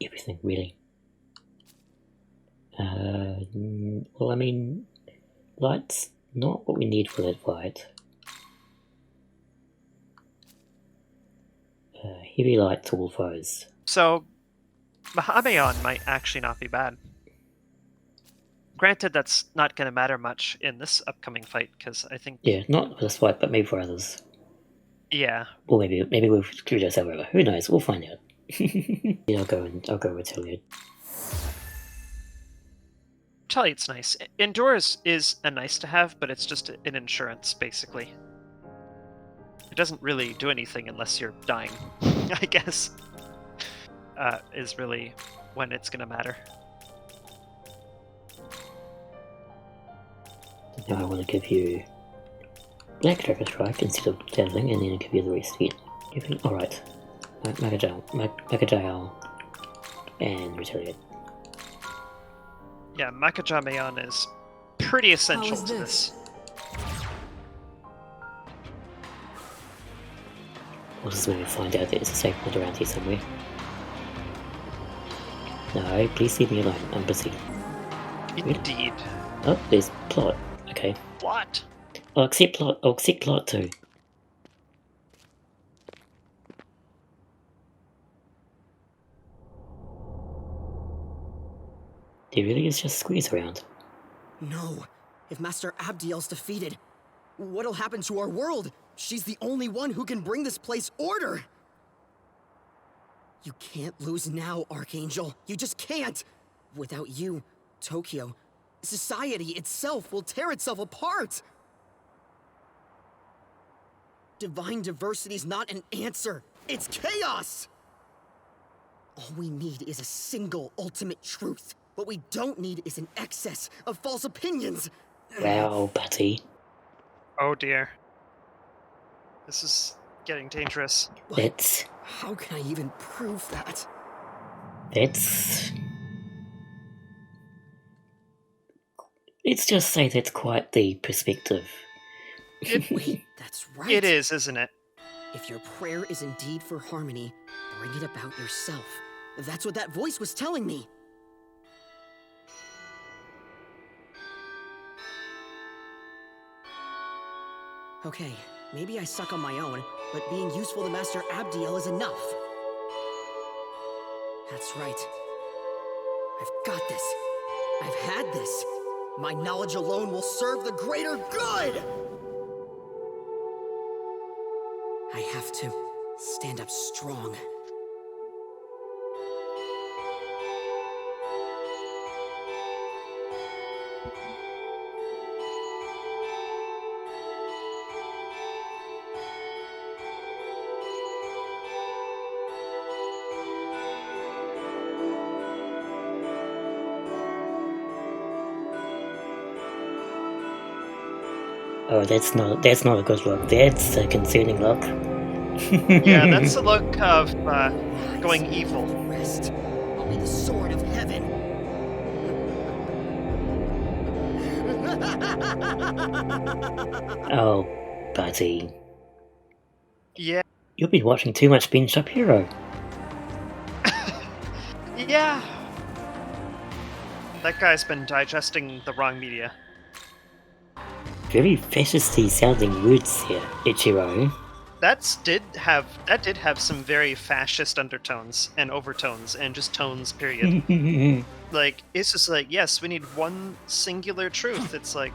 Everything, really. Well, I mean, light's not what we need for that fight. Heavy light to all foes. So, Mahameon might actually not be bad. Granted, that's not going to matter much in this upcoming fight, because I think... Yeah, not for this fight, but maybe for others. Yeah. Or maybe we've screwed ourselves over. Who knows? We'll find out. Yeah, I'll go Retaliate. Retaliate's nice. Endure is a nice to have, but it's just an insurance, basically. It doesn't really do anything unless you're dying, I guess. Is really when it's gonna matter. Now I want to give you Black Dragon Strike instead of Dazzling, and then I'll give you the rest again. Alright. Makajail and Retaliate. Yeah, Makajameon is pretty essential to this. Well, this is when we find out there's a save point around here somewhere. No, please leave me alone. I'm busy. Indeed. Oh, there's plot. Okay. What? I'll accept plot too. There really is just squeeze around. No. If Master Abdiel's defeated, what'll happen to our world? She's the only one who can bring this place order! You can't lose now, Archangel. You just can't! Without you, Tokyo, society itself will tear itself apart! Divine diversity's not an answer. It's chaos! All we need is a single ultimate truth. What we don't need is an excess of false opinions. Wow, buddy. Oh dear. This is getting dangerous. That's... How can I even prove that? That's... Let's just say that's quite the perspective. Wait, that's right. It is, isn't it? If your prayer is indeed for harmony, bring it about yourself. That's what that voice was telling me. Okay, maybe I suck on my own, but being useful to Master Abdiel is enough. That's right. I've got this. I've had this. My knowledge alone will serve the greater good! I have to stand up strong. Oh, that's not a good look. That's a concerning look. Yeah, that's the look of going evil. Rest. I'll be the sword of heaven. Oh, buddy. Yeah. You've been watching too much Benched Up Hero. Yeah. That guy's been digesting the wrong media. Very fascisty sounding words here, Ichiro. That did have some very fascist undertones and overtones and just tones, period. Like, it's just like, yes, we need one singular truth. It's like,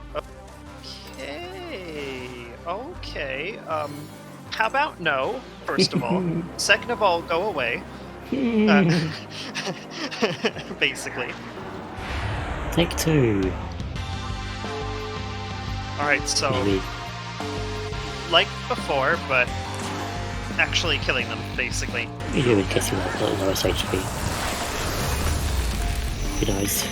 okay, how about no, first of all? Second of all, go away. Basically. Take two. Alright, so, Maybe. like before, but actually killing them, basically. You do in case you want the lowest HP. Who knows?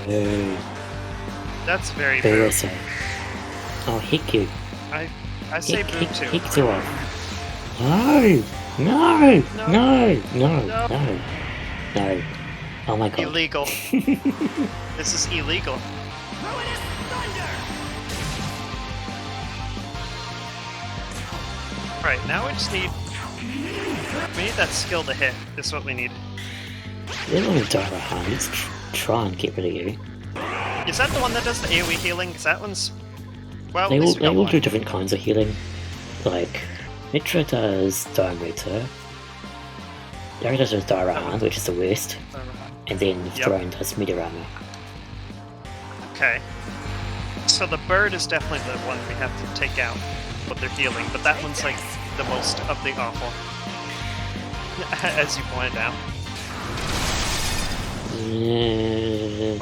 Boo. That's very Boo, boo. I say. Oh, heck you. I say boo too. Heck to off. No! No! No! No! No! No! Oh my god. Illegal. This is illegal. Right, now we just need... We need that skill to hit, is what we need. We're not gonna die behind. Let's try and get rid of you. Is that the one that does the AoE healing? Because that one's... Well, They at all, least we they got all one. do different kinds of healing. Like, Mitra does Diameter. Yari does Direhand, which is the worst. And then Yep. Throne does Meteorama. Okay. So the bird is definitely the one we have to take out with their healing, but that one's like the most of the awful. As you pointed out.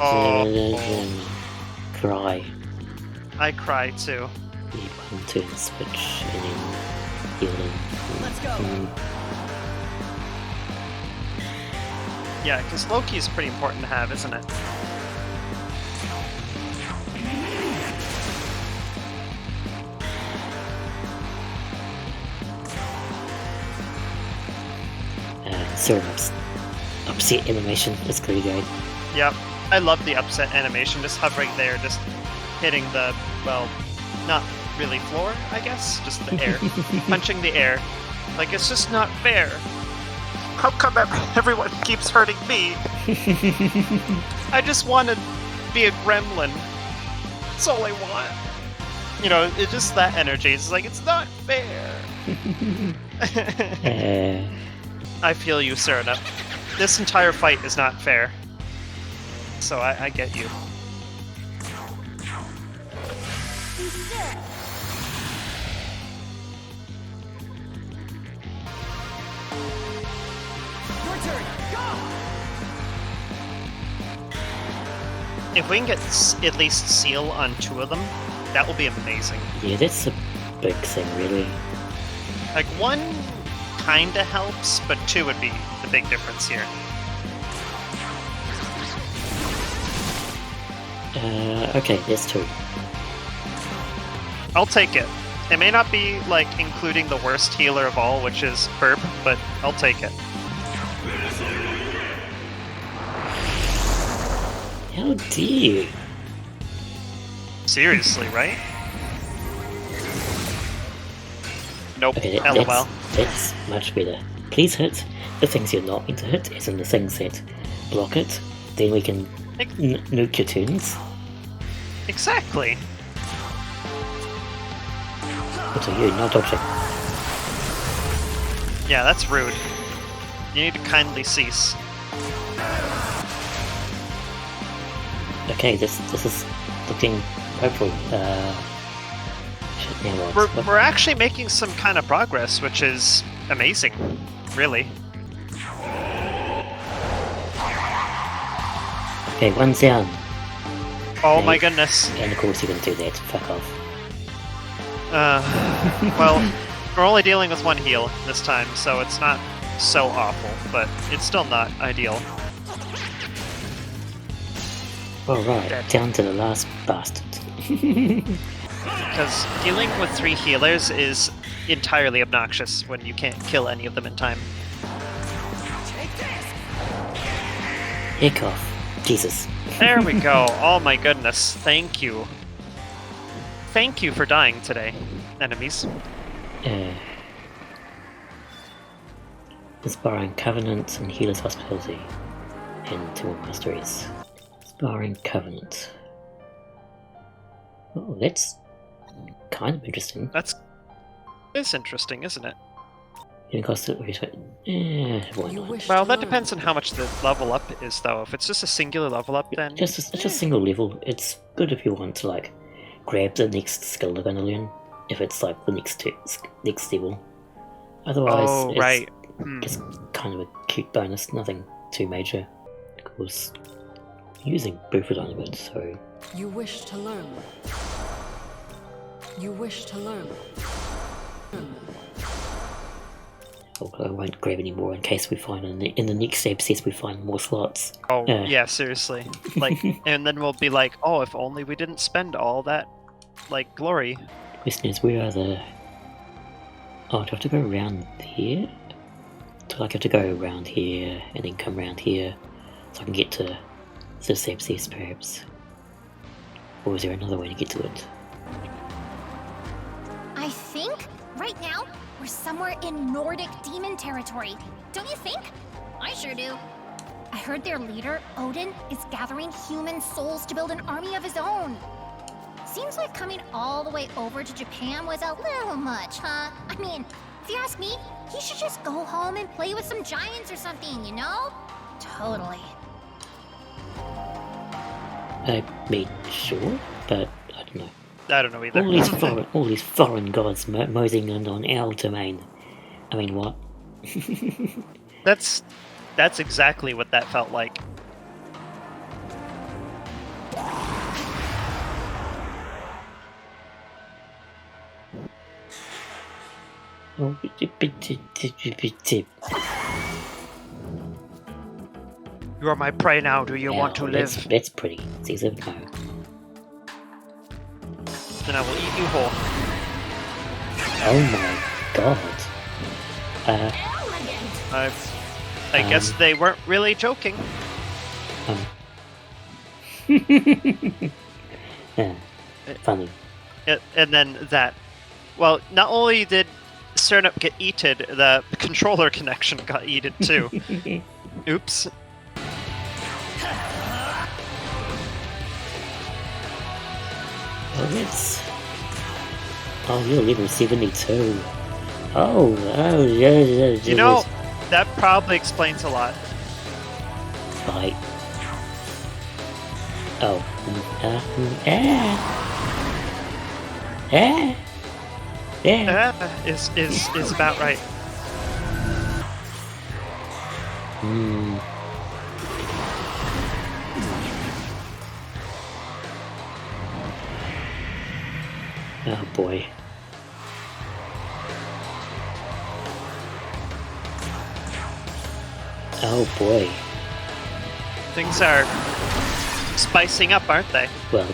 Oh. Cry. I cry too. Need one turn switch and then healing. Let's go. Yeah, because Loki is pretty important to have, isn't it? Serenup's upset animation is pretty good. Yep. I love the upset animation, just hovering there, just hitting the, well, not really floor, I guess, just the air. Punching the air. Like, it's just not fair. How come everyone keeps hurting me? I just want to be a gremlin. That's all I want. You know, it's just that energy. It's like, it's not fair. I feel you, Serena. This entire fight is not fair. So I get you. Be still. Your turn. Go! If we can get at least seal on 2 of them, that will be amazing. Yeah, that's a big thing, really. Like, 1 kinda helps, but 2 would be the big difference here. Okay, there's 2. I'll take it. It may not be, like, including the worst healer of all, which is Burp, but I'll take it. How dare you? Seriously, right? Nope, Okay, LOL. that's much better. Please hit the things you're not meant to hit, as in the things that block it. Then we can nuke your turns. Exactly. What are you, not dodging? Yeah, that's rude. You need to kindly cease. Okay, this is looking hopeful. Shit, now what? We're actually making some kind of progress, which is amazing, really. Okay, 1's down. Oh Okay. my goodness. And of course you can do that. Fuck off. Well, we're only dealing with 1 heal this time, so it's not so awful, but it's still not ideal. Alright, Dead. down to the last bastard. Because dealing with 3 healers is entirely obnoxious when you can't kill any of them in time. Heck off. Jesus. There we go. Oh my goodness. Thank you. Thank you for dying today, enemies. Inspiring Covenant and Healer's Hospitality. And 2 more masteries. Inspiring Covenant. Oh, that's kind of interesting. It's interesting, isn't it? It costs it. Why not? Well, that depends on how much the level up is, though. If it's just a singular level up, then It's just single level. It's good if you want to like grab the next skill they're going to learn. If it's like the next level. Otherwise, oh right. it's kind of a cute bonus. Nothing too major. Of course, using Buford on a bit, so You wish to learn. You wish to learn. I won't grab any more in case we find in the next ABSCESS we find more slots. Oh yeah, seriously. Like, and then we'll be like, oh, if only we didn't spend all that, like, glory. Question is, where are the... Oh, do I have to go around here? Do I like have to go around here and then come around here so I can get to this ABSCESS perhaps? Or is there another way to get to it? I think, right now, we're somewhere in Nordic demon territory. Don't you think? I sure do. I heard their leader, Odin, is gathering human souls to build an army of his own. Seems like coming all the way over to Japan was a little much, huh? I mean, if you ask me, he should just go home and play with some giants or something, you know? Totally. I mean, sure, but I don't know. I don't know either. All these foreign gods moseying in on our domain. I mean, what? That's exactly what that felt like. Oh, You are my prey now. Do you want to live? That's pretty. Caesar, no. Then I will eat you whole. Oh my god. I guess they weren't really joking. Yeah, funny. And then that. Well, not only did Cernup get eated, the controller connection got eated too. Oops. Oh, yes. Oh, you're level 72. Oh, yeah. You know, that probably explains a lot. Right. Oh. Is about right. Oh boy. Oh boy. Things are spicing up, aren't they? Well,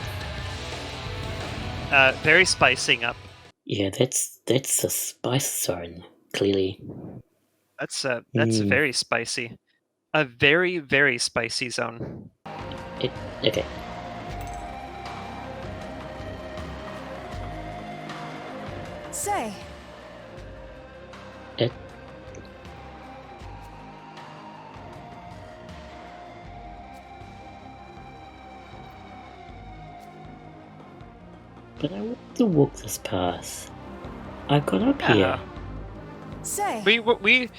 Very spicing up. yeah, that's a spice zone, clearly. That's very spicy. A very, very spicy zone. Okay. Say, But I want to walk this path. I got up here. say. We,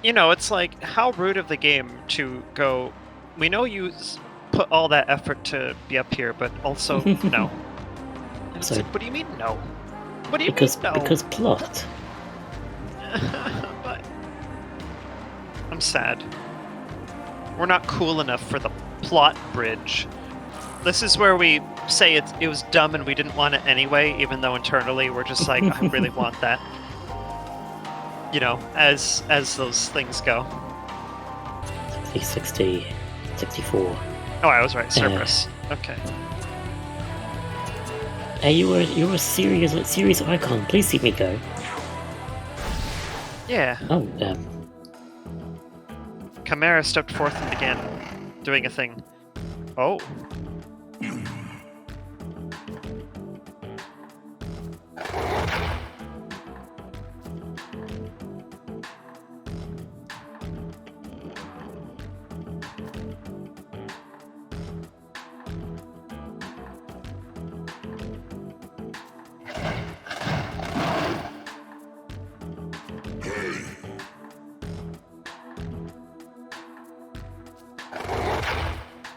you know, it's like how rude of the game to go. We know you put all that effort to be up here, but also no. And it's So- like, what do you mean no? What do you Because mean no? because plot. But I'm sad. We're not cool enough for the plot bridge. This is where we say it was dumb and we didn't want it anyway, even though internally we're just like, I really want that. You know, as those things go. 60, 64. Oh, I was right. Cerberus. Okay. Hey, you're a serious icon. Please see me go. Yeah. Oh, Chimera stepped forth and began doing a thing. Oh.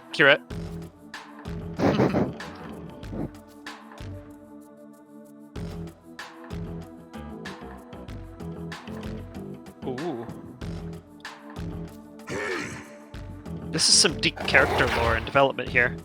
Accurate. Ooh. This is some deep character lore and development here.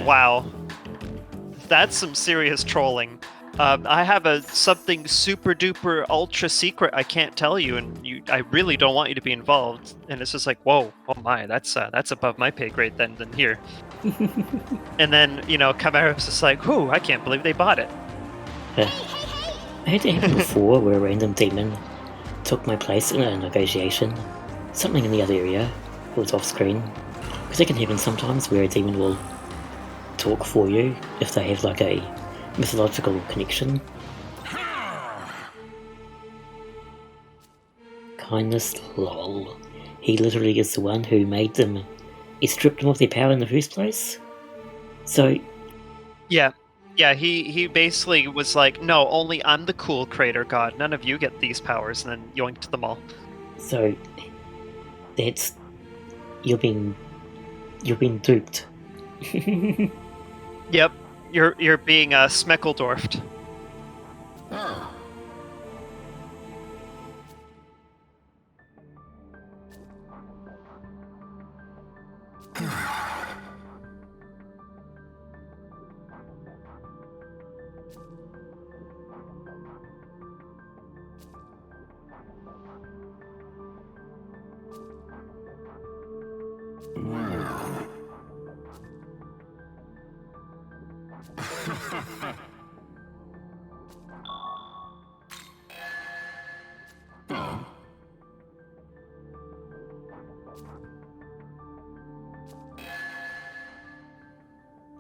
Wow. That's some serious trolling. I have something super duper ultra secret I can't tell you, and I really don't want you to be involved. And it's just like, whoa, oh my, that's above my pay grade than here. And then, you know, Chimera's just like, whew, I can't believe they bought it. I had it happen before where a random demon took my place in a negotiation. Something in the other area was off screen. Because it can happen sometimes where a demon will talk for you if they have like a mythological connection. Kindness, lol. He literally is the one who made them. He stripped them of their power in the first place. So Yeah, he basically was like, no, only I'm the cool creator god. None of you get these powers, and then yoinked them all. So that's you're being duped. Yep, you're being Smeckledorfed.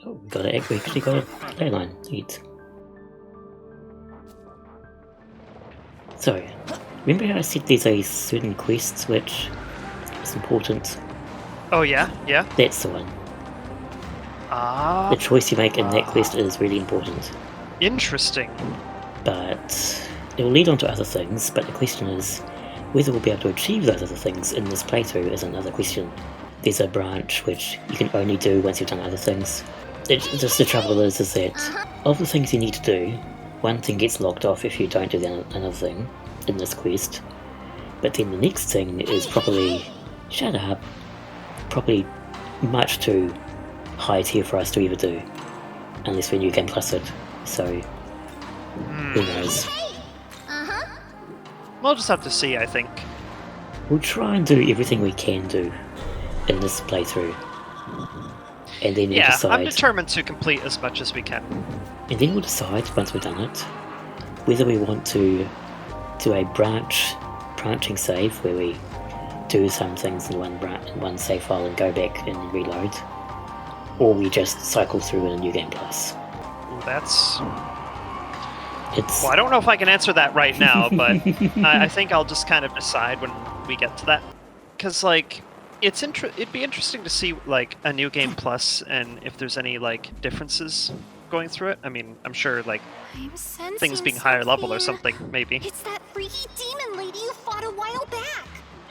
Oh, we actually got a playline. Neat. So, remember how I said there's a certain quest which is important? Oh yeah, yeah. That's the one. Ah, The choice you make in that quest is really important. interesting. But it will lead on to other things, but the question is whether we'll be able to achieve those other things in this playthrough is another question. There's a branch which you can only do once you've done other things. Just the trouble is that of the things you need to do, one thing gets locked off if you don't do another thing in this quest, but then the next thing is probably, shut up, probably much too high tier for us to ever do, unless we New Game Plus it, so who knows. We'll just have to see, I think. We'll try and do everything we can do in this playthrough, and then we'll Yeah, decide. I'm determined to complete as much as we can. And then we'll decide, once we've done it, whether we want to do a branching save, where we do some things in one save file and go back and reload, or we just cycle through in a New Game Plus. That's... It's... Well, I don't know if I can answer that right now, but I think I'll just kind of decide when we get to that. Because, like, it'd be interesting to see, like, a New Game Plus and if there's any, like, differences going through it. I mean, I'm sure, like, things being higher level or something, maybe. It's that freaky demon lady you fought a while back.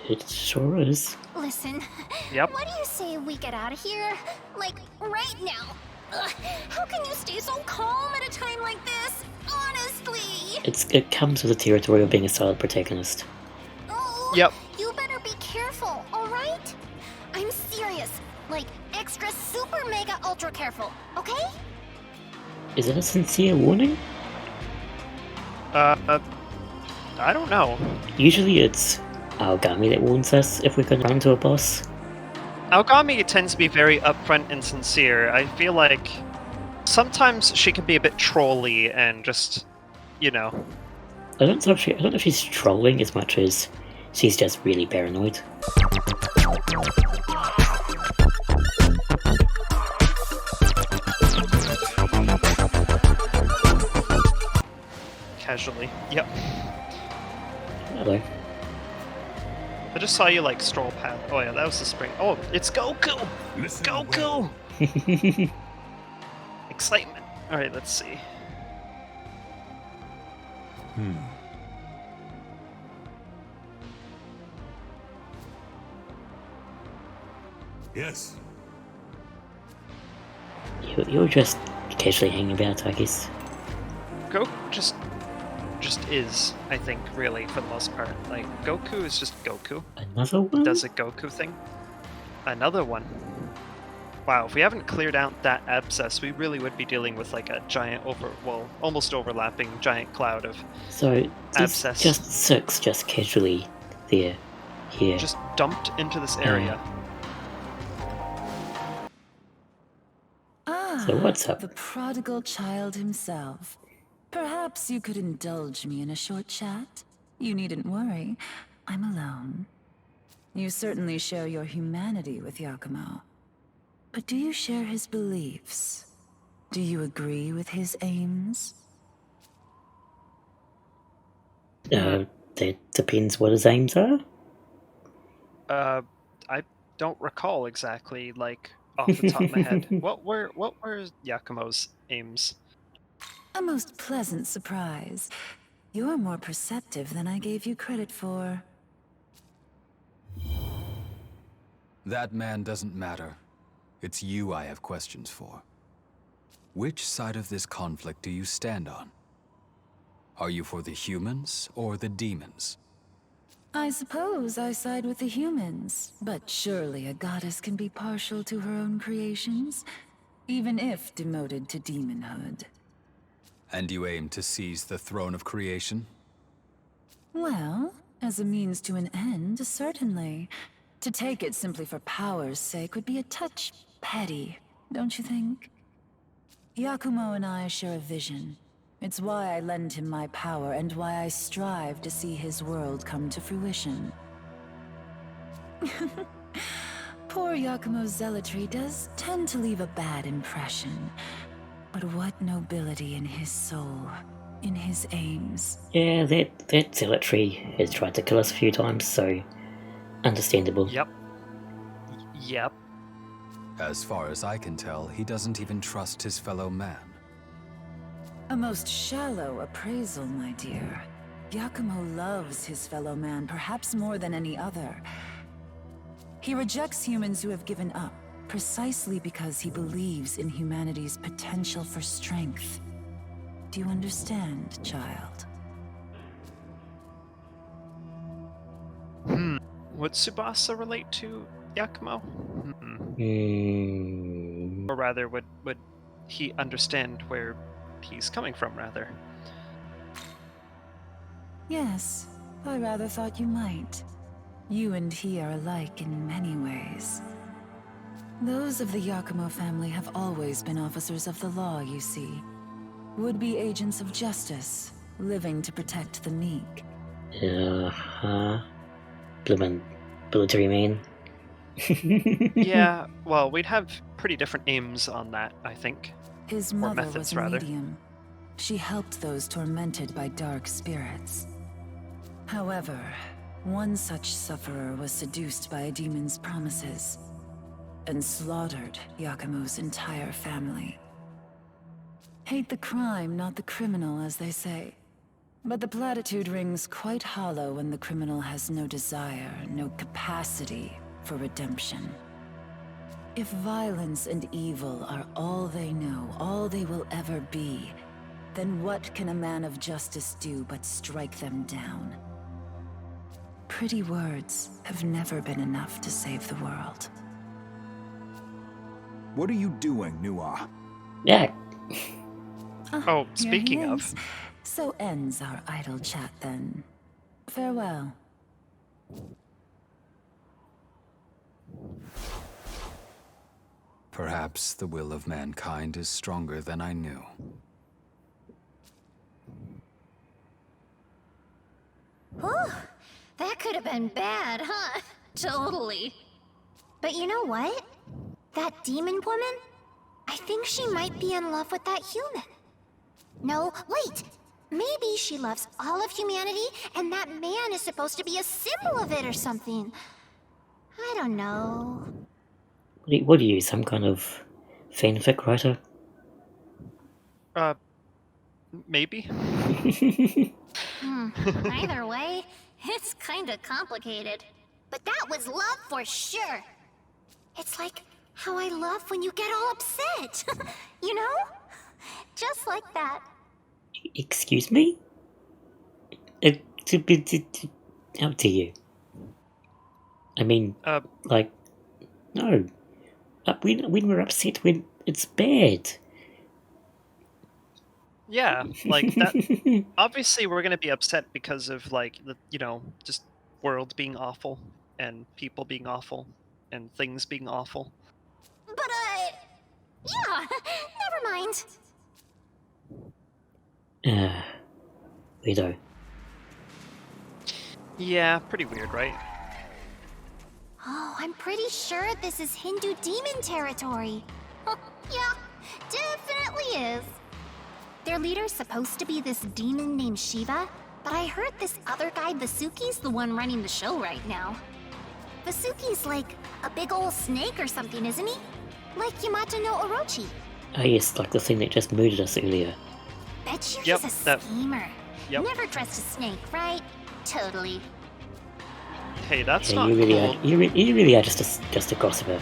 It sure is. Listen, Yep. what do you say we get out of here? Like, right now? Ugh, how can you stay so calm at a time like this? Honestly! It comes with the territory of being a silent protagonist. Oh, Yep. You better be careful, alright? I'm serious. Like, extra super mega ultra careful, okay? Is it a sincere warning? I don't know. Usually it's Aogami that warns us if we're going to run into a boss. Aogami tends to be very upfront and sincere. I feel like sometimes she can be a bit trolly and just, you know. I don't know if she's trolling as much as she's just really paranoid. Casually. Yep. Hello. I just saw you, like, stroll past. Oh yeah, that was the spring. Oh, it's Goku! Listen Goku! well. Excitement. Alright, let's see. Yes. You're just casually hanging about, I guess. Goku just is, I think, really, for the most part. Like, Goku is just Goku. Another one? Does a Goku thing. Another one. Wow, if we haven't cleared out that abscess, we really would be dealing with, like, a giant almost overlapping giant cloud of So, there's abscess. just 6 just casually there, here. Just dumped into this area. So what's up? The prodigal child himself. Perhaps you could indulge me in a short chat? You needn't worry. I'm alone. You certainly share your humanity with Yakumo. But do you share his beliefs? Do you agree with his aims? That depends what his aims are. I don't recall exactly, like, off the top of my head. What were Yakumo's aims? A most pleasant surprise. You're more perceptive than I gave you credit for. That man doesn't matter. It's you I have questions for. Which side of this conflict do you stand on? Are you for the humans or the demons? I suppose I side with the humans, but surely a goddess can be partial to her own creations, even if demoted to demonhood. And you aim to seize the throne of creation? Well, as a means to an end, certainly. To take it simply for power's sake would be a touch petty, don't you think? Yakumo and I share a vision. It's why I lend him my power and why I strive to see his world come to fruition. Poor Yakumo's zealotry does tend to leave a bad impression. But what nobility in his soul, in his aims. Yeah, that zealotry has tried to kill us a few times, so understandable. Yep. Yep. As far as I can tell, he doesn't even trust his fellow man. A most shallow appraisal, my dear. Yakumo loves his fellow man, perhaps more than any other. He rejects humans who have given up, precisely because he believes in humanity's potential for strength. Do you understand, child? Would Tsubasa relate to Yakumo? Or rather, would he understand where he's coming from, rather? Yes, I rather thought you might. You and he are alike in many ways. Those of the Yakumo family have always been officers of the law, you see. Would-be agents of justice, living to protect the meek. Bloomin' military man. Yeah, well, we'd have pretty different aims on that, I think. His Or mother methods, was a rather. medium. She helped those tormented by dark spirits. However, one such sufferer was seduced by a demon's promises and slaughtered Yakumo's entire family. Hate the crime, not the criminal, as they say. But the platitude rings quite hollow when the criminal has no desire, no capacity for redemption. If violence and evil are all they know, all they will ever be, then what can a man of justice do but strike them down? Pretty words have never been enough to save the world. What are you doing, Nua? Yeah. Oh, Here he speaking of. is. So ends our idle chat then. Farewell. Perhaps the will of mankind is stronger than I knew. Whew, that could have been bad, huh? Totally. But you know what? That demon woman? I think she might be in love with that human. No, wait! Maybe she loves all of humanity, and that man is supposed to be a symbol of it or something. I don't know. What are you, some kind of fanfic writer? Maybe? Either way, it's kinda complicated. But that was love for sure. It's like how I love when you get all upset. You know? Just like that. Excuse me? How dare you? I mean, like, no. When we're upset, when it's bad. Yeah, like that. Obviously, we're gonna be upset because of like the just world being awful and people being awful and things being awful. But yeah, never mind. Weirdo. Yeah, pretty weird, right? Oh, I'm pretty sure this is Hindu demon territory. Yeah, definitely is. Their leader's supposed to be this demon named Shiva, but I heard this other guy, Vasuki's the one running the show right now. Vasuki's like a big old snake or something, isn't he? Like Yamato no Orochi. Oh yes, like the thing that just murdered us earlier. Bet you Yep, he's a that- schemer. Yep. Never trust a snake, right? Totally. Hey, that's Yeah, not you really cool. are. You really are just a gossiper.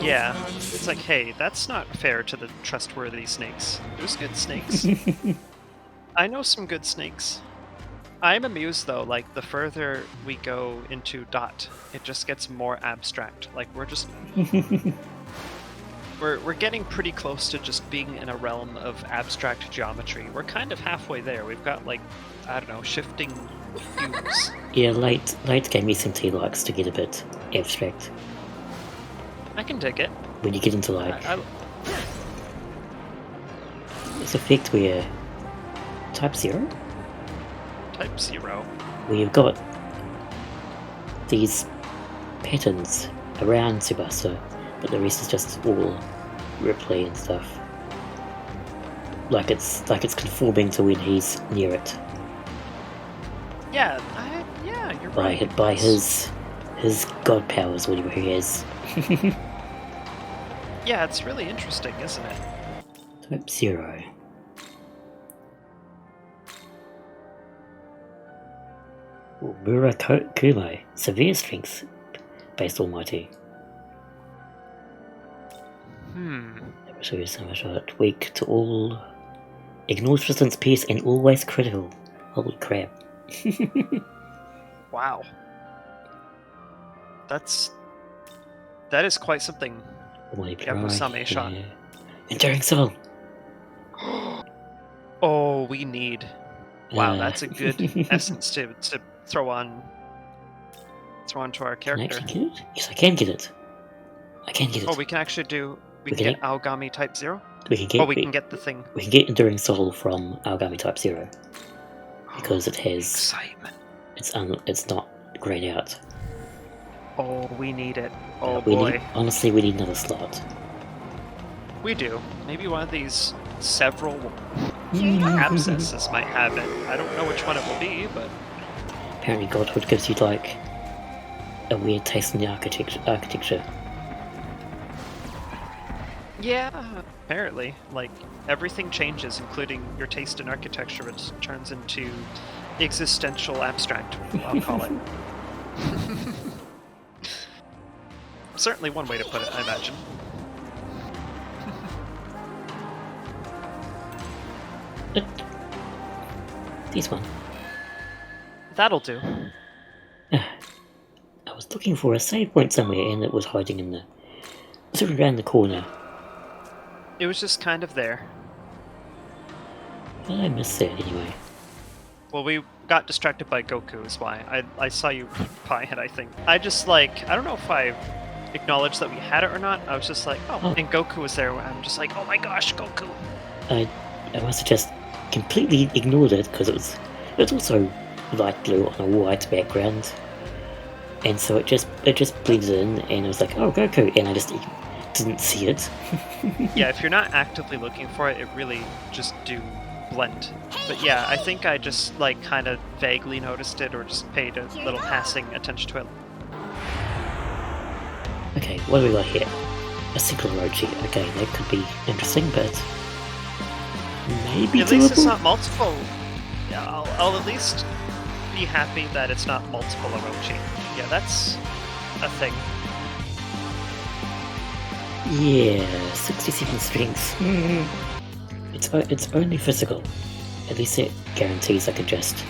Yeah, it's like, hey, that's not fair to the trustworthy snakes. There's good snakes. I know some good snakes. I'm amused though, like the further we go into Dot, it just gets more abstract. Like we're just we're getting pretty close to just being in a realm of abstract geometry. We're kind of halfway there. We've got like, I don't know, shifting hues. Yeah, late game SMT likes to get a bit abstract. I can dig it. When you get into like I, this effect where Type 0? Type 0. Where you've got these patterns around Tsubasa, but the rest is just all replay and stuff. Like it's conforming to when he's near it. Yeah, you're right. By his god powers, whatever he has. Yeah, it's really interesting, isn't it? Type 0. Murakumo, severe strength, based almighty. Never show you so much art. Weak to all. Ignores resistance, pierce, and always critical. Holy crap. Wow. That is quite something. Yakusame shot. Yeah. Enduring soul. Oh, we need. Wow, that's a good essence to throw onto our Can I character. actually get it? Yes, I can get it. I can get it. Oh, we can actually do. We can get Aogami Type 0? We can get. We can get the thing. We can get Enduring Soul from Aogami Type 0 because it has. Excitement. It's not grayed out. Oh, we need it. Oh we boy. Honestly, we need another slot. We do. Maybe one of these several ABSCESS might have it. I don't know which one it will be, but Apparently, Godhood gives you like a weird taste in the architecture. yeah, apparently, like everything changes, including your taste in architecture. It turns into existential abstract. I'll call it. Certainly one way to put it, I imagine. This one. That'll do. I was looking for a save point somewhere, and it was hiding in the sort of around the corner. It was just kind of there. I missed that anyway. Well, we got distracted by Goku is why. I saw you buy it, I think. I just like, I don't know if I acknowledged that we had it or not. I was just like, oh. And Goku was there. I'm just like, oh my gosh, Goku. I must have just completely ignored it because it was also light blue on a white background, and so it just blends in, and I was like, oh, Goku, and I just didn't see it. Yeah, if you're not actively looking for it, it really just do blend. But yeah, I think I just like kind of vaguely noticed it or just paid a little passing attention to it. Okay, what do we got here? A single Orochi. Okay, that could be interesting, but maybe at least it's doable? not multiple. Yeah, I'll at least be happy that it's not multiple Orochi. Yeah, that's a thing. Yeah, 67 strength. It's only physical. At least it guarantees I can just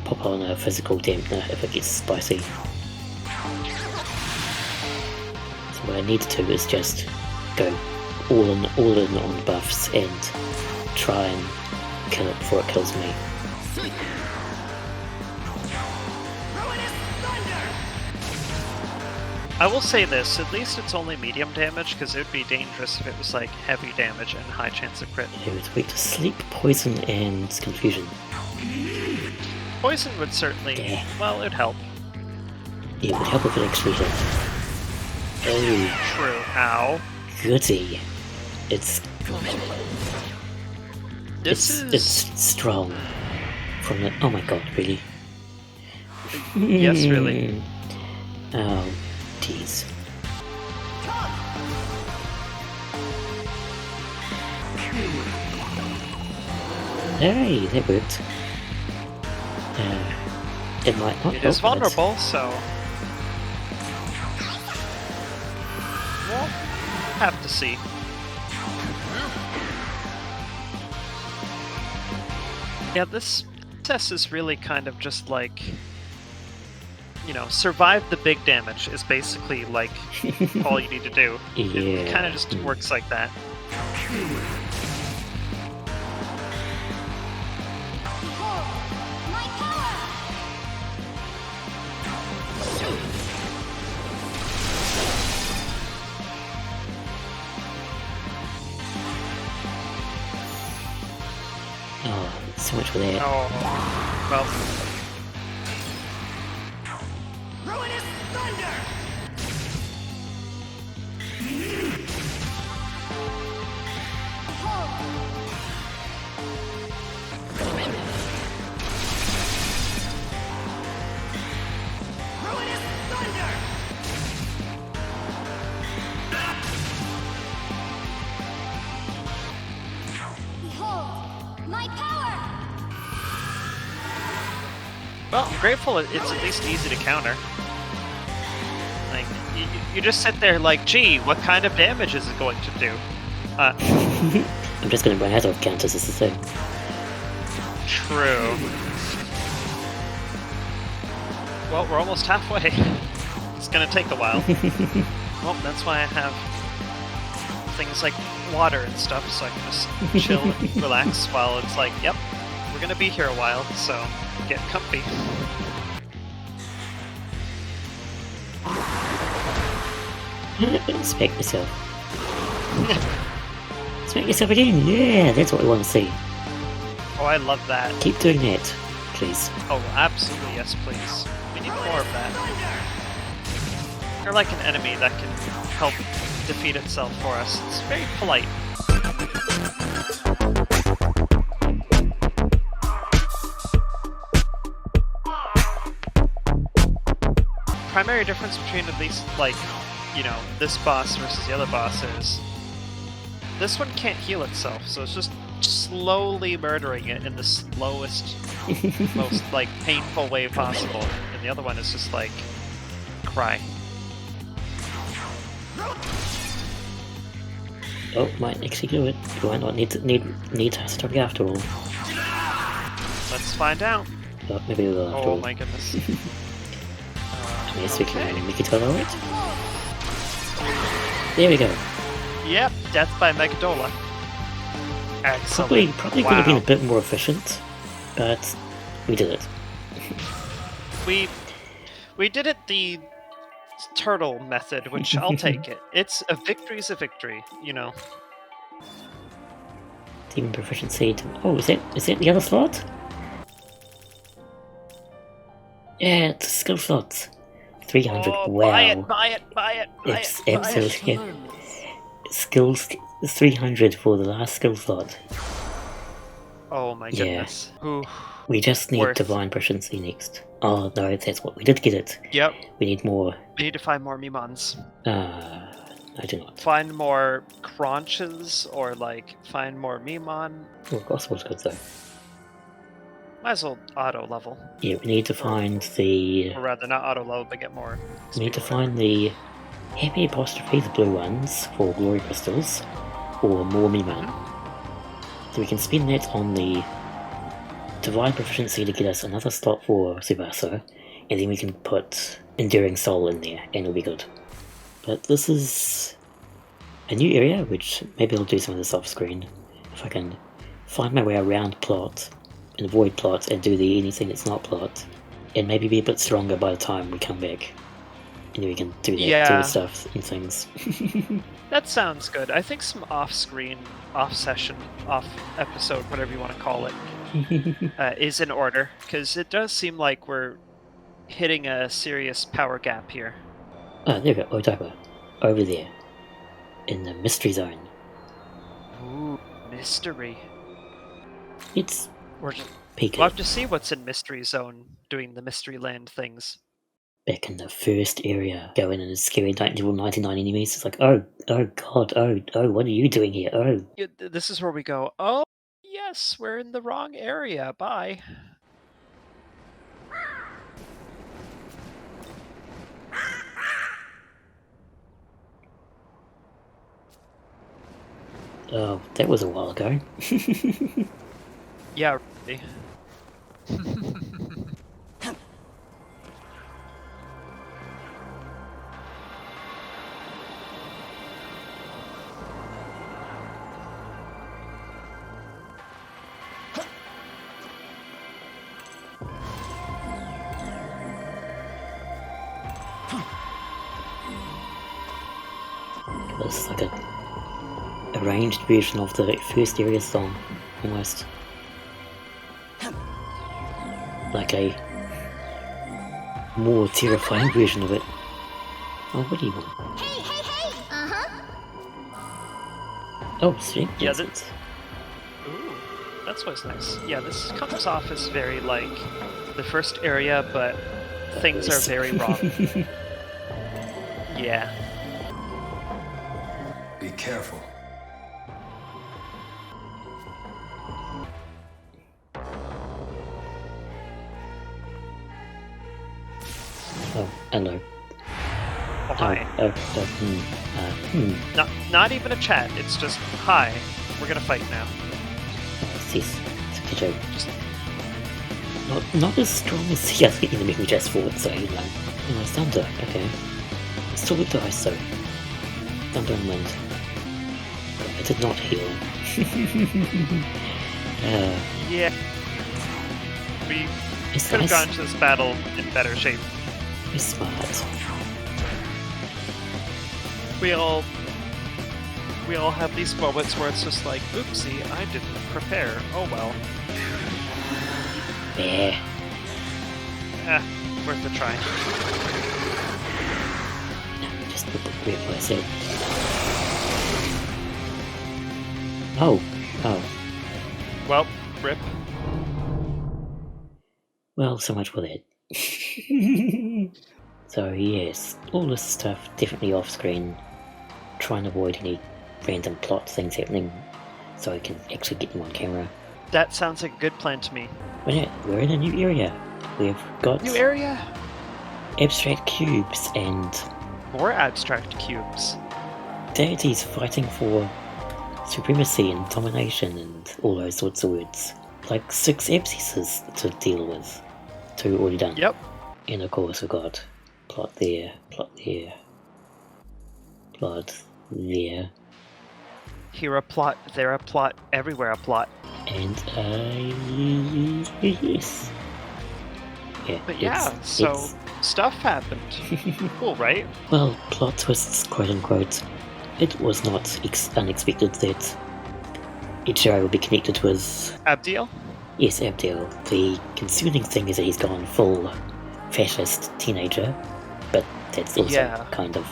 pop on a physical dampener if it gets spicy. So what I need to do is just go all in on buffs and try and kill it before it kills me. I will say this, at least it's only medium damage, because it would be dangerous if it was like heavy damage and high chance of crit. Yeah, it's weak to sleep, poison, and confusion. Poison would certainly, well, it'd help. Yeah, it would help if it actually hit. Oh. True. Ow. Goody. It's strong. From the... Oh my god, really? Yes, really. Oh, jeez. Hey, that worked. It might not help. It is vulnerable, so... We'll have to see. Yeah, this test is really kind of just like, you know, survive the big damage is basically like all you need to do. Yeah. It kind of just works like that. Oh, so much for that. Oh, well. Well, I'm grateful it's at least easy to counter. Like, you just sit there like, gee, what kind of damage is it going to do? I'm just gonna run out of counters, is the thing. True. Well, we're almost halfway. It's gonna take a while. Well, that's why I have things like water and stuff, so I can just chill and relax while it's like, yep, we're gonna be here a while, so get comfy. Smack yourself. Smack yourself again, yeah, that's what we want to see. Oh, I love that. Keep doing that, please. Oh, absolutely, yes, please. We need more of that. You're like an enemy that can help defeat itself for us. It's very polite. Primary difference between at least, like, you know, this boss versus the other boss is this one can't heal itself, so it's just slowly murdering it in the slowest, most, like, painful way possible. And the other one is just like, cry. Oh, might actually do it. You might not need to stop you after all. Let's find out. Oh, maybe we will after all. Oh my goodness. Yes, we can make it tolerate. There we go. Yep, death by Megadola. Excellent. Probably could have been a bit more efficient, but we did it. We did it the turtle method, which I'll take it. It's a victory's a victory, you know. Demon proficiency. Oh, is that the other slot? Yeah, it's skill slots. 300. Oh, Wow. Buy it. It's absolutely. Yeah. Skills 300 for the last skill slot. Oh my goodness. Yeah. We just need divine proficiency next. Oh no, that's what we did get it. Yep. We need more. We need to find more Mimons. I do not. Find more Crunches or like find more Mimon. Oh, Gospel's good though. Might as well auto level. Yeah, we need to find the. Or rather, not auto level, but get more. We need to find the happy apostrophe, the blue ones for glory crystals, or more Mimon. So we can spend that on the divine proficiency to get us another slot for Tsubasa, and then we can put enduring soul in there, and it'll be good. But this is a new area, which maybe I'll do some of this off screen if I can find my way around plot and avoid plot and do the anything that's not plot, and maybe be a bit stronger by the time we come back, and then we can do that do the stuff and things. That sounds good. I think some off-screen, off-session, off-episode, whatever you want to call it, is in order, because it does seem like we're hitting a serious power gap here. Oh, there we go. Odaiba. Over there. In the mystery zone. Ooh, mystery. It's We'll peaky. have to see what's in Mystery Zone doing the Mystery Land things. Back in the first area, go in and scary level 99 enemies. It's like, oh god, oh, what are you doing here? Oh. This is where we go, oh, yes, we're in the wrong area, bye. Oh, that was a while ago. Yeah, really. This is like a arranged version of the first area song, almost. Like a more terrifying version of it. Oh, what do you want? Hey! Oh, sweet. Yeah, that's... Ooh, that's what's nice. Yeah, this comes off as very, like, the first area, but things are very wrong. Yeah. Be careful. Hello. Oh, hi. Not even a chat. It's just hi. We're gonna fight now. Sis. Not as strong as the other enemy we just fought, so you know. Oh, it's thunder, okay. Still with the ice though. Thunder and wind. I did not heal. Yeah. We could have gone to this battle in better shape. You're smart. We all have these moments where it's just like, oopsie, I didn't prepare. Oh well. Yeah. Worth a try. No, just realize it. Oh. Well, rip. Well, so much for that. So yes, all this stuff definitely off screen. Try and avoid any random plot things happening so I can actually get them on camera. That sounds like a good plan to me. We're in a new area. We've got New area? abstract cubes and More abstract cubes. deities fighting for supremacy and domination and all those sorts of words. Like 6 ABSCESS to deal with. 2 already done. Yep. And of course we've got plot there, plot there, plot there. Here a plot, there a plot, everywhere a plot. And yes. Yeah, But yeah, so stuff happened. Cool, right? Well, plot twists, quote unquote. It was not unexpected that Ichiro would be connected with... Abdiel? Yes, Abdiel. The concerning thing is that he's gone full fascist teenager, but that's also kind of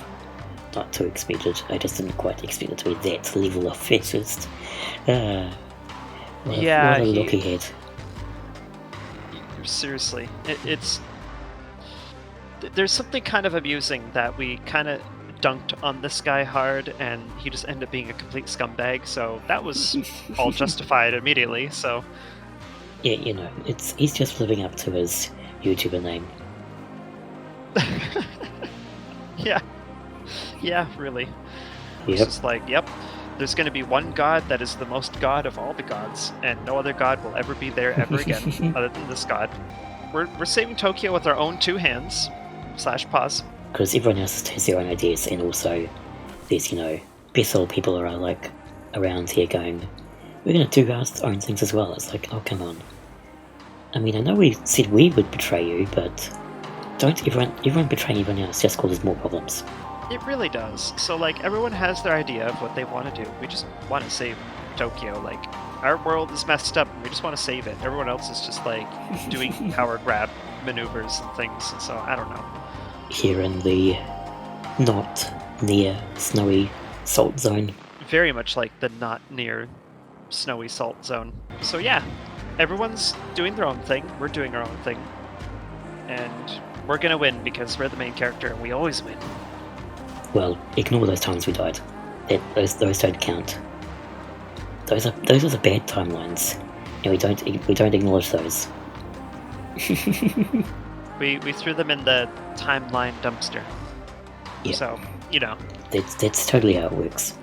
not too expected. I just didn't quite expect it to be that level of fascist. What a look he had. Seriously, it's... There's something kind of amusing that we kind of dunked on this guy hard and he just ended up being a complete scumbag, so that was all justified immediately, so... Yeah, you know, he's just living up to his YouTuber name. Yeah, really. Yep. It's just like, yep, there's going to be one god that is the most god of all the gods, and no other god will ever be there ever again other than this god. We're saving Tokyo with our own 2 hands. /pause. Because everyone else has their own ideas, and also there's, you know, Bethel people are like around here going, we're going to do our own things as well. It's like, oh, come on. I mean, I know we said we would betray you, but don't everyone betray everyone else just causes more problems. It really does. So, like, everyone has their idea of what they want to do. We just want to save Tokyo. Like, our world is messed up, and we just want to save it. Everyone else is just, like, doing power grab maneuvers and things, and so, I don't know. Here in the not near snowy salt zone. Very much like the not near snowy salt zone. So, yeah, everyone's doing their own thing. We're doing our own thing. And we're gonna win because we're the main character, and we always win. Well, ignore those times we died. Those don't count. Those are the bad timelines, and we don't acknowledge those. we threw them in the timeline dumpster. Yep. So, you know. That's totally how it works.